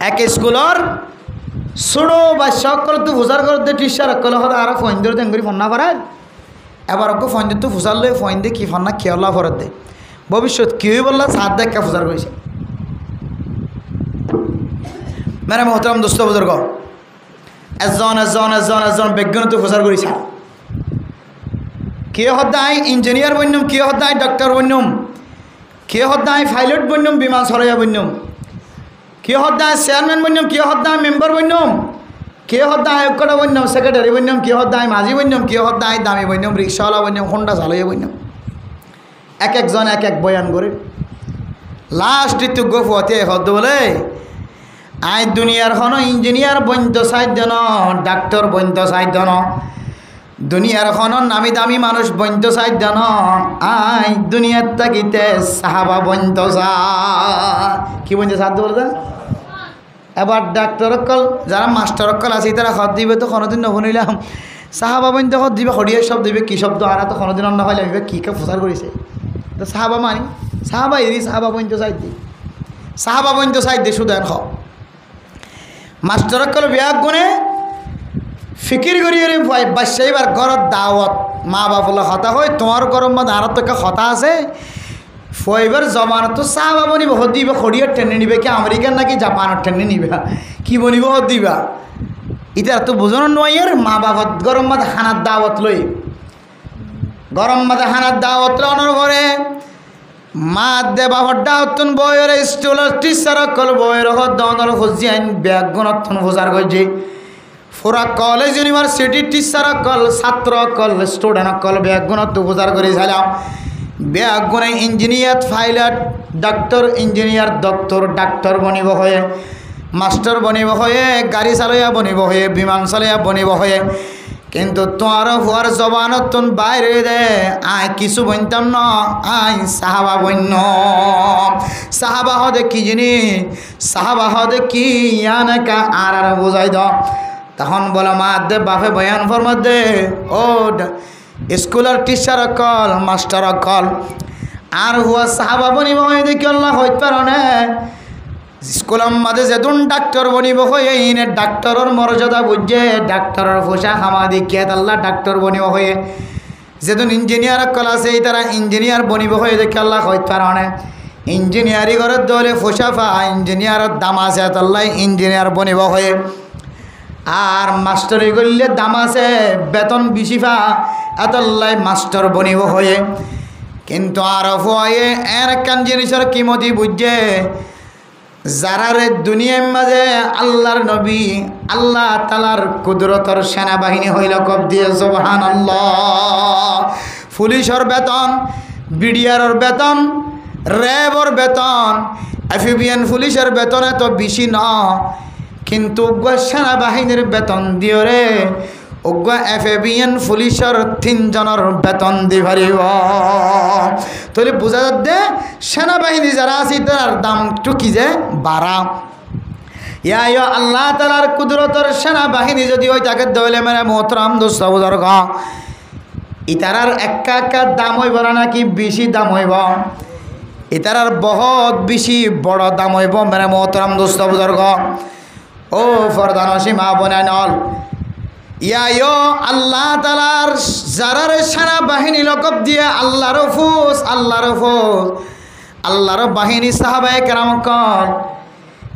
এক স্কুলের ছোটো বাচ্চা করতে ফুজার করতে টিচার কলে হতে আর ফোন ধরে তেঙ্গুরি ফন্না করায় এবার ওকে ফোন দিতে ফুজার লই ফোন দিয়ে কি ফন্না খেয়াল্লা ফরত দে ভবিষ্যৎ কি বললা সাত দেখা ফুজার করেছে মেরে মোহতারাম দোস্ত বুজুর্গ এজন বিজ্ঞানীতে ফুজার করেছে কে হদায় ইঞ্জিনিয়ার বন্যম কে হদায় ডক্টর বন্যম কে হদায় পাইলট বন্যম বিমান সরাইয়া বন্যম কে হদায় চেয়ারম্যান বন্যম কে হদায় মেম্বার বন্যম কে হদায় আয়ুক্তা বন্যম সেক্রেটারি বন্যম কে হদায় মাঝি বন্যম কে হদায় দামি বন্যম রিক্সাওয়ালা বন্যম হোন্ডা চালাইয়া বন্যম এক একজন এক এক বয়ান করে লাস্ট ঋতু গফুয়াতে হদ বলে আই দুনিয়ার হন ইঞ্জিনিয়ার বন্ত সাধ্য ন ডাক্তার বন্ত সাধ্য ন দুনিয়ার হন নামি দামি মানুষ বন্ত সাধ্য ন আই দুনিয়ার তাকিতে সাহাবা বন্ত সা কি বলছে সাধ্য বলতে এবার ডাক্তার কল যারা মাস্টার কল আছে তারা হদ দিবে তো কোনোদিন নশুনিলাম সাহাবা বন্ত হদ দিবে হরিয়া শব্দ দিবে কি শব্দ আর তো কোনোদিন অন্য হয় লাগবে কী কে প্রচার করেছে তো সাহাবা মানি সাহাবা এরি সাহাবা বন্ত সাহিত্য সাহাবা বন্ত সাহিত্য শুধু হ মাস্টার কল বিয়াক গুণে ফিকির করি বাচ্চা এবার ঘরত দাওয়াত মা বাপলে হতা হয় তোমার গরম মধ্যে আর তো হতা আছে ফইবার জমানত তো সাহাবা বনিব হদ দিবা খড়িয়ার টেনে নিবে কি আমেরিকার নাকি জাপানের টেনে নিবে কি বনিব হদ দিবা ইতার তো বোঝানো নয়ের মা বাপত গরম মধ্যে হানার দাওয়াত লই গরম মধ্যে হানার দাওয়াত লওয়ার ঘরে মা দে বাবার দাওয়াতন বয়ের স্কুলের টিচার কল বয়ের হদ দনর ফজিয়ান ব্যাগ গুণতন ফজার গজে পুরা কলেজ ইউনিভার্সিটি টিচার কল ছাত্র কল স্টুডেন্ট কল ব্যাগ গুণত ফজার করে ছিলাম ব্যাগ গুণে ইঞ্জিনিয়ার পাইলট ডাক্তার ইঞ্জিনিয়ার ডক্টর ডাক্তার বনিব হয়ে মাস্টার বনিব হয়ে গাড়ি চালাইয়া বনিব হয়ে বিমান চালাইয়া বনিব হয়ে কিন্তু তোমার হওয়ার জবানতন বাইরে দে আয় কিছু বনতাম ন আই সাহাবা বন্য সাহাবা হদে কি জিনিস সাহাবা হদে কি ইয়ানকা আর বুঝাই দ তখন বলে মা দে বাপে বয়ান ফরমা দে ও স্কুলের টিচার কল মাস্টার কল আর হুয়া সাহাবা বনিব হয়ে দেখি আল্লাহ হইতে পারো না স্কুলের মাঝে যেদিন ডাক্তার বনিব হয়ে ইনে ডাক্তারের মর্যাদা বুঝে ডাক্তারের পোশাক হামা দেখিয়ে আল্লাহ ডাক্তার বনিব হয়ে যেদিন ইঞ্জিনিয়ার কল আছে তারা ইঞ্জিনিয়ার বনিব হয়ে দেখে আল্লাহ হইতে পারো না ইঞ্জিনিয়ারি ঘরের দলে পোশাফা ইঞ্জিনিয়ারের দাম আছে আল্লাহ ইঞ্জিনিয়ার বনিব হয়ে আর মাস্টারি করলে দাম আছে বেতন বেশি পা এতল্লাই মাস্টার বনিব হয়ে কিন্তু আর হয়ে এর কান জিনিসের কিমতি বুঝে যারারে দুনিয়ার মাঝে আল্লাহর নবী আল্লাহ তালার কুদরতর সেনাবাহিনী হইল কব দিয়ে সুবহানাল্লাহ পুলিশের বেতন বিডিআরের বেতন র্যাবর বেতন এফবিএন পুলিশের বেতন এত বেশি ন কিন্তু সেনাবাহিনীর বেতন দিও রে ওগুয়া এফবিএন পুলিশের 3 জনের বেতন দি পারিব তাহলে বোঝা যাচ্ছে সেনাবাহিনী যারা আছে তার দাম টুকি যে বাড়া ইয়া আল্লাহ তালার কুদরতর সেনাবাহিনী যদি ওই তাকে দলে মেরে মোহতরাম দোস্ত বুজুর্গ ইতারার একা দাম হইব না নাকি বেশি দাম হইব ইতারার বহুত বেশি বড় দাম হইব মেরে মোহতরাম দোস্ত বুজুর্গ ও ফরদান সীমা বনে নল ইয়া আল্লাহ তালার যারার সেনাবাহিনী লকব দিয়ে আল্লাহর ফুস আল্লাহর বাহিনী সাহাবায়ে কেরাম কল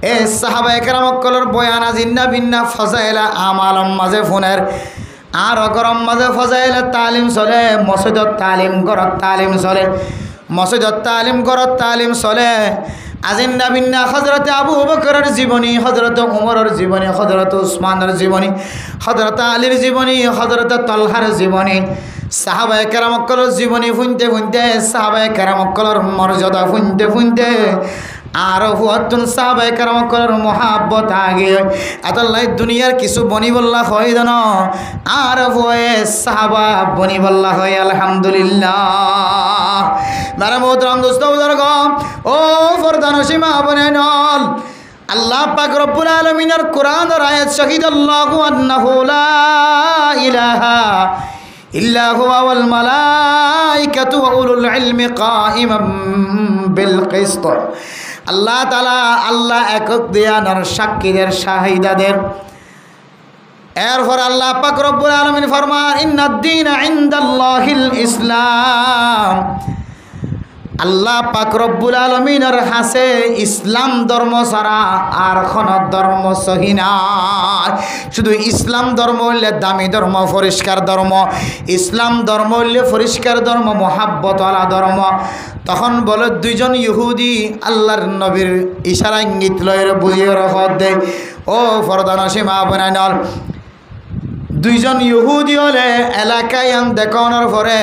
এ সাহাবায়ে কেরাম কলর বয়ান আজিন্না বিন্না ফজাইলা আমালম মাঝে ফোনের আর গরম মাঝে ফজাইলা তালিম চলে মসজিদত তালিম ঘরত তালিম চলে মসজিদত তালিম ঘরত তালিম চলে আজিন্না বিন্না হযরত আবু বকরের জীবনী হযরত উমরের জীবনী হযরত উসমানের জীবনী হযরত আলীর জীবনী হযরত তালহার জীবনী সাহাবায়ে কেরাম কলর জীবনী শুনতে শুনতে সাহাবায়ে কেরাম কলর মর্যাদা শুনতে শুনতে আর হুয়াতুন সাহাবায়ে কেরাম করার মহাব্বত আগে আতাল্লাহ দুনিয়ার কিছু বনি বল্লা হয় জান আর হুয়ে সাহাবা বনি বল্লা হয় আলহামদুলিল্লাহ। মেরা মোহতারাম দোস্ত বুজুর্গ ও ফরদান সীমা বনে নল আল্লাহ পাক রব্বুল আলামিনের কোরআনের আয়াত শাহিদাল্লাহু আন্নাহু লা ইলাহা ইল্লা হুয়া ওয়াল মালাইকাতু ওয়া উলুল ইলমি কাইমান বিল কিসত। আল্লাহ তাআলা আল্লাহ একক দিয়ানার সাক্ষীদের শাহিদাদের। এরপর আল্লাহ পাক রব্বুল আলামিন ফরমান ইন্নাদ দীনা ইনদাল্লাহিল ইসলাম। আল্লাহ পাক রব্বুল আলামিনের হাসে ইসলাম ধর্ম ছাড়া আর কোনো ধর্ম সহি নাই। শুধু ইসলাম ধর্ম হইলে দামি ধর্ম, পরিষ্কার ধর্ম। ইসলাম ধর্ম হইলে পরিষ্কার ধর্ম, মহাব্বতওয়ালা ধর্ম। তখন বলে দুইজন ইহুদি আল্লাহর নবীর ইশারা ইঙ্গিত লয়ের বুঝিয়ে রহত দেয় ও ফরদান সীমা বানাইনল। দুইজন ইহুদি হলে এলাকায় আন দেখানোর পরে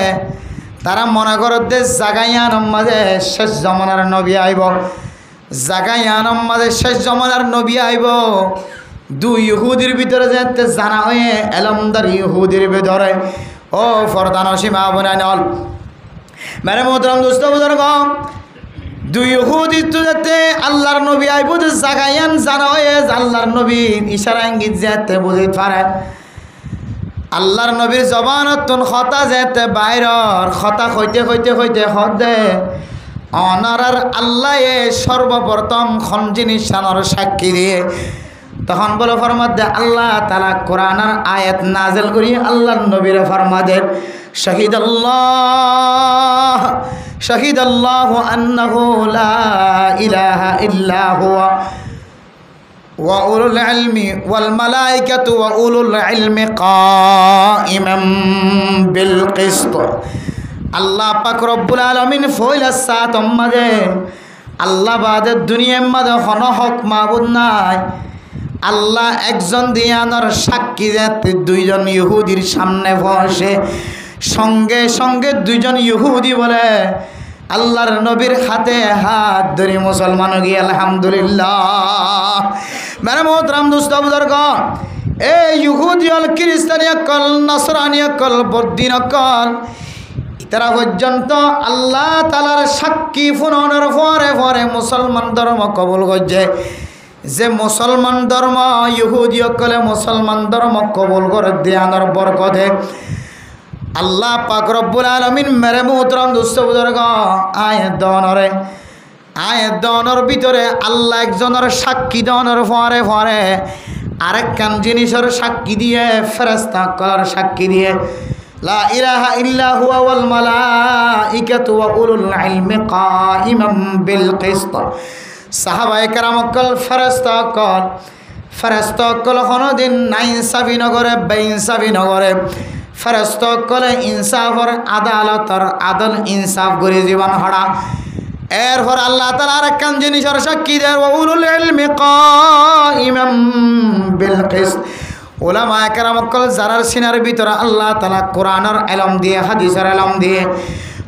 তারা মনে করতে জাগাইয়ান মাঝে শেষ জমানার নবী আইব, জাগাইয়ান মাঝে শেষ জমানার নবী আইব। দুই ইহুদির ভিতরে যেতে জানা হয়ে এলমদার ইহুদির ভিতরে ও ফরদান সীমা বানাইনল। মেরে মোহতারাম দোস্ত বুজুর্গ দুই ইহুদি তো যেতে আল্লাহর নবী আইব জাগাইয়ান জানা হয়ে আল্লাহর নবী ইশারা ইঙ্গিত যেতে বুঝিতে পারে। আল্লাহর নবীর জবানতুন খতা যেতে বাইরর খতা হইতে হইতে হইতে হদে অনারার আল্লাহ সর্বপ্রথম খন জিনিস সাক্ষী দিয়ে তখন বলে ফরমাদে আল্লাহ তাআলা কোরআনের আয়াত নাজিল করি আল্লাহর নবীর ফরমাদের শাহিদাল্লাহু আন্নাহু লা ইলাহা ইল্লা হুয়া ওয়া উলুল ইলমি ওয়াল মালাইকাতু ওয়া উলুল ইলমি কাইমান বিল কিসত। আল্লাহ পাক রব্বুল আলামিন ফয়লা সাত মাঝে আল্লাহ বাদে দুনিয়ার মাঝে কোনো হক মাবুদ নাই। আল্লাহ একজন দিয়ানোর সাক্ষী যাতে দুইজন ইহুদির সামনে বসে সঙ্গে সঙ্গে দুইজন ইহুদি বলে আল্লাহর নবীর হাতে হাত ধরে মুসলমান গিয়ে আলহামদুলিল্লাহ। মেরে মোহতারাম দোস্ত বুজুর্গ এই ইহুদি হল খ্রিস্টানি অকল নসরানি অকল বদ্দিন অকল তারা পর্যন্ত আল্লাহ তাআলার সাক্ষী ফুননের পরে পরে মুসলমান ধর্ম কবুল করছে। যে মুসলমান ধর্ম ইহুদি অকলে মুসলমান ধর্ম কবুল করে দেয়ানোর বরকতে আল্লাহ পাক রব্বুল আলামিন মেরে মোহতারাম দোস্ত বুজুর্গ আয়াত দনের ভিতরে আল্লাহ একজনের সাক্ষী দনের পরে পরে আরেকখান জিনিসের সাক্ষী দিয়ে ফেরেশতা কলার সাক্ষী দিয়ে লা ইলাহা ইল্লা হুয়া ওয়াল মালাইকাতু ওয়া উলুল ইলমি কাইমান বিল কিসত। সাহাবায়ে কেরাম কল ফেরেশতা কল কোনদিন নাইনসাফি নগরে বেইনসাফি নগরে ফেরেশতা কলে ইনসাফর আদালতর আদল ইনসাফ করে জীবন হারা। এরপর আল্লাহ তাআলা আরেকখান জিনিসের সাক্ষী দেয় ওয়া উলুল ইলমি কাইমান বিল কিসত। উলামায়ে কেরাম কল যারার সিনার ভিতরে আল্লাহ তাআলা কোরআনের ইলম দিয়ে হাদিসের ইলম দিয়ে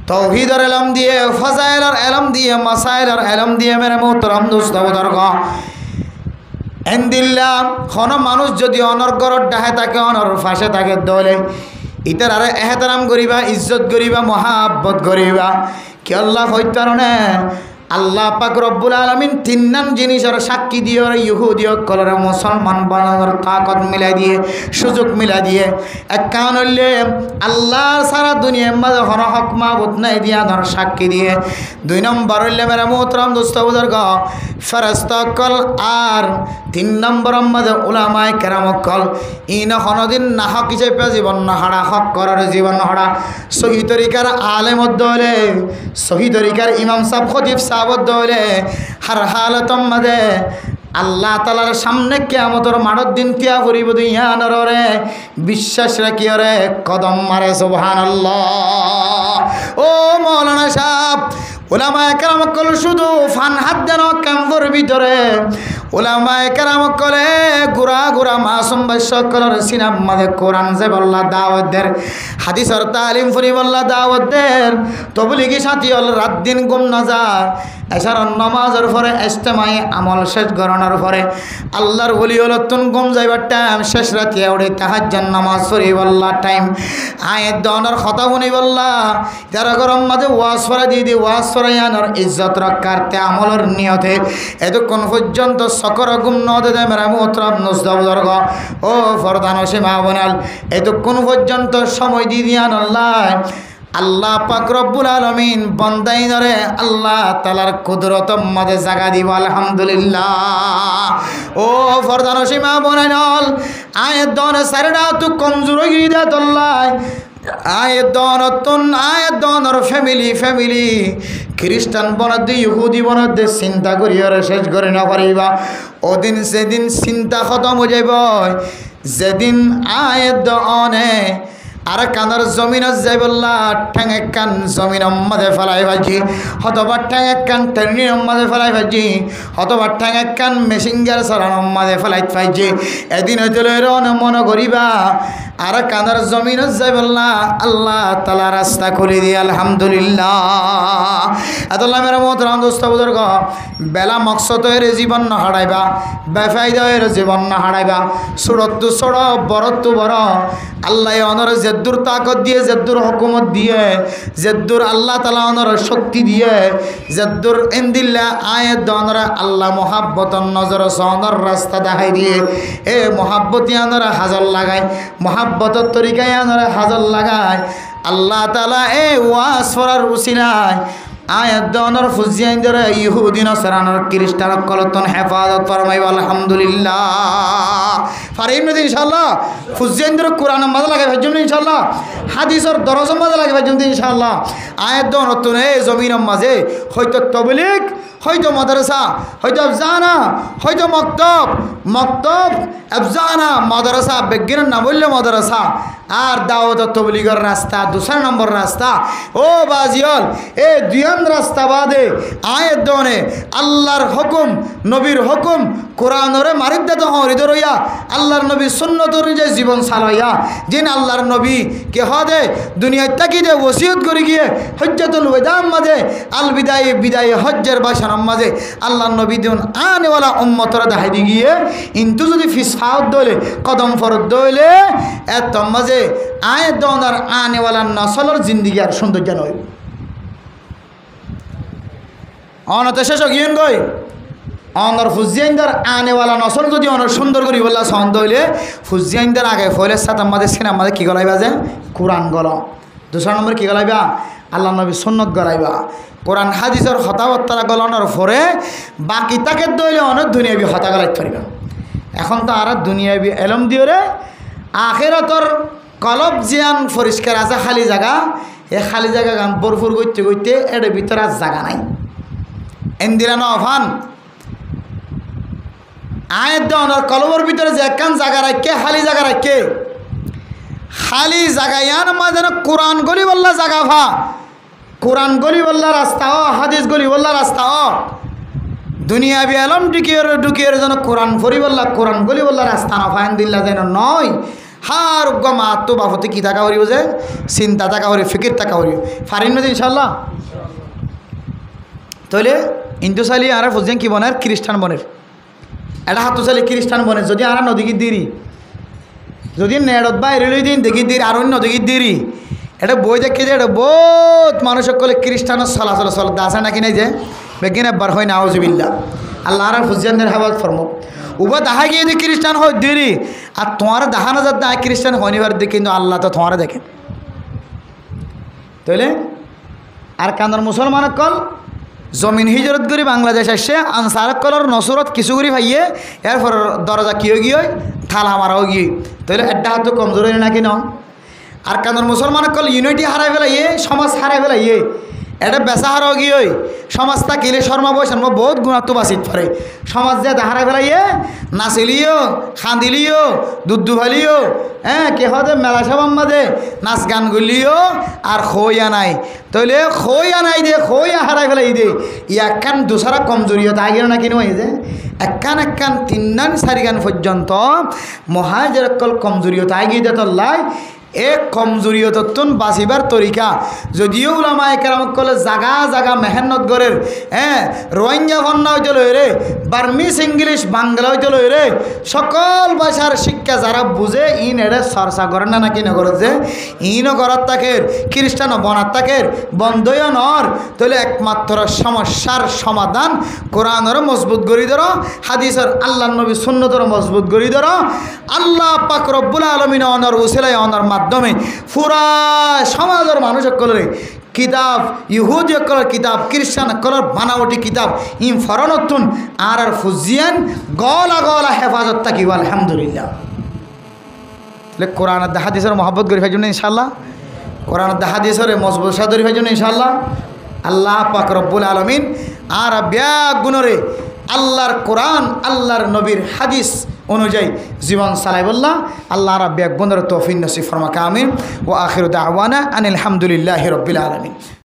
তৌহিদের ইলম দিয়ে ফাজাইলের ইলম দিয়ে মাসাইলের ইলম দিয়ে মেরে মোহতারাম দোস্ত বুজুর্গ এন্দিল্লাহ কোন মানুষ যদি অনর গরর ডাহে থাকে অনর ফাঁসে থাকে দলে ইতার আরে এহতারাম করিবা ইজ্জত করিবা মহাব্বত করিবা কি আল্লাহ হইতারণে আল্লাহ পাক রব্বুল আলামিন তিননাম জিনিসের সাক্ষী দিয়ে ইহুদি কলর মুসলমান বানানোর তাকত মিলাই দিয়ে সুযোগ মিলাই দিয়ে এক কারণ হইলে আল্লাহ সারা দুনিয়ার মাঝে হর হক মাবুদ নাই দিয়া ধর সাক্ষী দিয়ে। দুই নম্বর হইলে মেরা মোহতারাম দোস্ত বুজুর্গ ফেরেশতা কল আর তিন নম্বর মাঝে উলামায়ে কেরাম কল ইন কোনদিন না হক হিসেবে জীবন না হারা হক করার জীবন হারা সহি তরিকার আলেম হলে সহি তরিকার ইমাম সাহেব খতিব সাবদ হলে হার হালতম মাঝে আল্লাহ তাআলার সামনে কিয়ামতের মাঠের দিন তিয়া করিব দুনিয়ার রে বিশ্বাস রাখি রে কদম মারে সুবহানাল্লাহ। ও মাওলানা সাহেব উলামায়ে কেরাম কল শুধু ফান হাত দেন কামর ভিতরে উলামায়ে কেরাম কলে গুরা গুরা মাসুম সকলের সিনাম মাঝে কোরআন যে বল্লা দাওয়াত দের হাদিসের তালিম ফুরি বল্লা দাওয়াত দের তবলিগি সাথী হল রাত দিন গুম নাজার এছাড়া নামাজের পরে ইজতেমাই আমল শেষ গণনার পরে আল্লাহর ওলি হলো তুন ঘুম যাইবার টাইম শেষ রাতে ওরে তাহাজ্জুদ নামাজ পড়ি বল্লা টাইম আয়াত দনের কথা শুনি বল্লা যারা গরম মাঝে ওয়াজ পড়া দিয়ে দি ওয়াজ পড়াইয়ানোর ইজ্জত রক্ষার্থে আমলের নিয়তে এতক্ষণ পর্যন্ত সকর ঘুম নদে দেয় মেরা মোহতরম নুসদর্গ ও ফরদান সীমা বনাল এতক্ষণ পর্যন্ত সময় দিয়ে দিয়ান আল্লাহ পাক রব্বুল আলামিন বান্দাই ধরে আল্লাহ তাআলার কুদরত মধ্যে জায়গা দিব আলহামদুলিল্লাহ ও ফরদান সীমা বনাল আয়াত দনে সারডা তো কমজোর হয়ে গিয়ে আল্লাহ আয়াত দনর ফ্যামিলি খ্রিস্টান বনাদে ইহুদি বনাদে চিন্তা করি আর শেষ করে না পারিবা ওদিন সেদিন চিন্তা খতম হয়ে যাইব যেদিন আয়াত দনে আর কানার জমিনত যাই বললা ঠ্যাং এক কান জমিন মাঝে ফেলাই ভাজি হতবা ঠ্যাং এক কান ট্রেনের মাঝে ফেলাই ভাজি হতবা ঠ্যাং এক কান মেশিনগার চালানোর মাঝে ফেলাই পাইছি এদিন হইতে মনে করিবা আর কানার জমিনত যাই বললা আল্লাহ তালা রাস্তা খুলে দিয়ে আলহামদুলিল্লাহ এতলা মেরা মোহতরম দোস্ত বুজুর্গ বেলা মকসদ এর জীবন না হারাইবা বেফায়দা এর জীবন না হারাইবা ছোড়ত ছোড় বড় বড় আল্লাহ অনর জেদ্দুর তাকত দিয়ে জেদ্দুর হুকুমত দিয়ে জেদ্দুর আল্লাহ তালা অনর শক্তি দিয়ে জেদ্দুর ইন্দিল্লা আয়াত দনরা আল্লাহ মোহাব্বতন নজর সনর রাস্তা দেখাই দিয়ে এ মোহাব্বতী আনরা হাজর লাগায় মোহাব্বতর তরিকায় আনরা হাজর লাগায় আল্লাহ তালা এ ওয়াজ ফরার উসিলায় আয়াত দনর ফুজিয়াইন ধরে ইহুদিন সরানোর খ্রিস্টান কলতন হেফাজত ফরমাইব আলহামদুলিল্লাহ ফারিম নদী ইনশাআল্লাহ ফুজিয়াইন ধরে কোরআন মাঝে লাগাই ভাইজম ইনশাআল্লাহ হাদিসর দরজম মাঝে লাগাই ভাইজম ইনশাআল্লাহ আয়াত দনর তো এই জমিন মাঝে হয়তো তবলিগ হয়তো মাদ্রাসা হয়তো আফজানা হয়তো মক্তব আফজানা মাদ্রাসা বিজ্ঞানের না বললে মাদ্রাসা আর দাওয়াত তবলিগের রাস্তা দুসরা নম্বর রাস্তা ও বাজিয়ল এ দুয়ান রাস্তা বাদে আয়াত দনে আল্লাহর হুকুম নবীর হুকুম কোরআনরে মারিদ্দাত হরিদ রইয়া আল্লাহর নবী সুন্নত অনুযায়ী জীবন চালাইয়া যিনি আল্লাহর নবী কে হদে দুনিয়ায় তাকিদে ওসিয়ত করে গিয়ে হজ্জাতুল ওয়াদাম মাঝে আল বিদায় হজ্জের বাসার মাঝে আল্লাহর নবী দিন আনেওয়ালা উম্মতরা দেখাই দি গিয়ে কিন্তু যদি ফিসফাউদ দলে কদম ফরদ দলে এত মাঝে আয়াত দনার আনেওয়ালা নসলের জিন্দিগি আর সৌন্দর্য নয় অনত শেষ গিয়েন গই অনর ফুজিয়াইন্দার আনেওয়ালা নসল যদি অনর সুন্দর করি বললা ছন্দ হইলে ফুজিয়াইন্দার আগে ফলে সাত আমাদের সিনেমা আমাদের কী গলাইবা যে কোরআন গল দুসরা নম্বর কী গলাইবা আল্লাহ নবী সুন্নত গলাইবা কোরআন হাদিসের হতাবত্তারা গলানোর পরে বাকি তাকে দইলে অনেক দুনিয়াবি হতা গলাইতে পারিবা এখন তো আর দুনিয়াবি এলম দিও রে আখেরাতর কলব জিয়ান পরিষ্কার আছে খালি জায়গা এই খালি জায়গা গান ভরপুর করতে এর ভিতরে আর জায়গা নাই এন্দিরানো অফান আয়ের দনের কলবর ভিতরে যে একখান জায়গা রাখে খালি জায়গা রাখে খালি জায়গা ইয়ান মাঝে কোরআন গলি বললা জায়গা ভা কোরআন গলি বললা রাস্তা হাদিস গলি বললা রাস্তা দুনিয়াবি আলম ঢুকিয়ে যেন কোরআন ফরি বললা কোরআন গলি বললা রাস্তা না ফাইন দিল্লা যেন নয় হার মা তো বাপতে কী থাকা করিব যে চিন্তা থাকা করি ফিকির থাকা করি ফারিন নদী ইনশাল্লাহ তাহলে হিন্দু চালি আর ফুজিয়ান কি বনের খ্রিস্টান বনের এটা হাতু চালি খ্রিস্টান বনে যদি আর নদীগীত দিরি যদি নেড়ত বাইরে লই দিন দেখি দির আর নদীগীত দিরি এটা বই দেখে যে এটা বহুত মানুষ সকলে খ্রিস্টানের চলাচল চলতে আছে নাকি নাই যে বেগিন একবার হয় না আউজুবিল্লাহ আল্লাহ আর ফুজিয়ানদের হাবাত ফরম উবা দেখা গিয়ে যে খ্রিস্টান হয় দেরি আর তোমার দেখা না যাতে খ্রিস্টান হয়নিবার দেখে কিন্তু আল্লাহ তো তোমার দেখেন তাইলে আর কান্দর মুসলমান কল জমিন হিজরত করি বাংলাদেশ আসছে আনসার কলর নসরত কিছু করি ভাইয়ে এরপর দরজা কিয় গিয়ে থালা মারাও গিয়ে তাহলে একটা হাত তো কমজোর হইলে নাকি ন আর কান্দর মুসলমান কল ইউনিটি হারাই ফেলাইয়ে সমাজ হারাই ফেলাইয়ে এটা বেচা হারাও গিয়ে সমাজ থাকিলে শর্মা বৈশর্মা বহুত গুণাত্ম বাঁচিত পারে সমাজ যে হারাই ফেলাইয়ে নাচিলিও খান্দিলিও দুধ ফালিও হ্যাঁ কে হতে মেলা সবার মাঝে নাচ গান গুলিও আর খইয়া নাই তাহলে খইয়া নাই দে খইয়া হারাই ফেলাই দে একখান দুসারা কমজোরিও তাই গেল না কিনো যে একখান তিন গান চারি গান পর্যন্ত মহাজেরকল কমজোরিও তাই গিয়ে দে তোর লাই এক কমজোরিয়তন বাঁচিবার তরিকা যদিও উলামায়ে কেরাম কলে জাগা জাগা মেহনত গরের রোহিঙ্গা ভান্না হইতে লইরে বার্মিস ইংলিশ বাংলা হইতে লইরে সকল ভাষার শিক্ষা যারা বুঝে ইন এড়ে চর্চা করে না নাকি নগর যে ইনও করার তাকের খ্রিস্টানও বনার তাকের বন্ধইও নর তাহলে একমাত্র সমস্যার সমাধান কোরআনের মজবুত করি ধরো হাদিসের আল্লাহ নবী সুন্নতের মজবুত করি ধরো আল্লাহ পাক রব্বুল আলামিন অনার উসিলায় অনার মাধ্যমে পুরা সমাজের মানুষ সকলের কিতাব ইহুদি সকলের কিতাব খ্রিস্টান সকলের বানাওটি কিতাব ইম ফরনতুন আর ফুজিয়ান গলা গলা হেফাজত থাকিব আলহামদুলিল্লাহ। তাহলে কোরআন হাদিসের মহব্বত করি ভাই জন্য ইনশাআল্লাহ কোরআন হাদিসের মজবুত সাদরি ভাই জন্য ইনশাআল্লাহ আল্লাহ পাক রব্বুল আলামিন আর ব্যাগ গুণরে আল্লাহর কোরআন আল্লাহর নবীর হাদিস অনুযায়ী জীবন চালাই বললাম আল্লাহ রাব্বি এক বন্ধুর তৌফিক নসিব ফরমাক আমিন ওয়া আখিরু দাওয়ানা আনিল হামদুলিল্লাহি রাব্বিল আলামিন।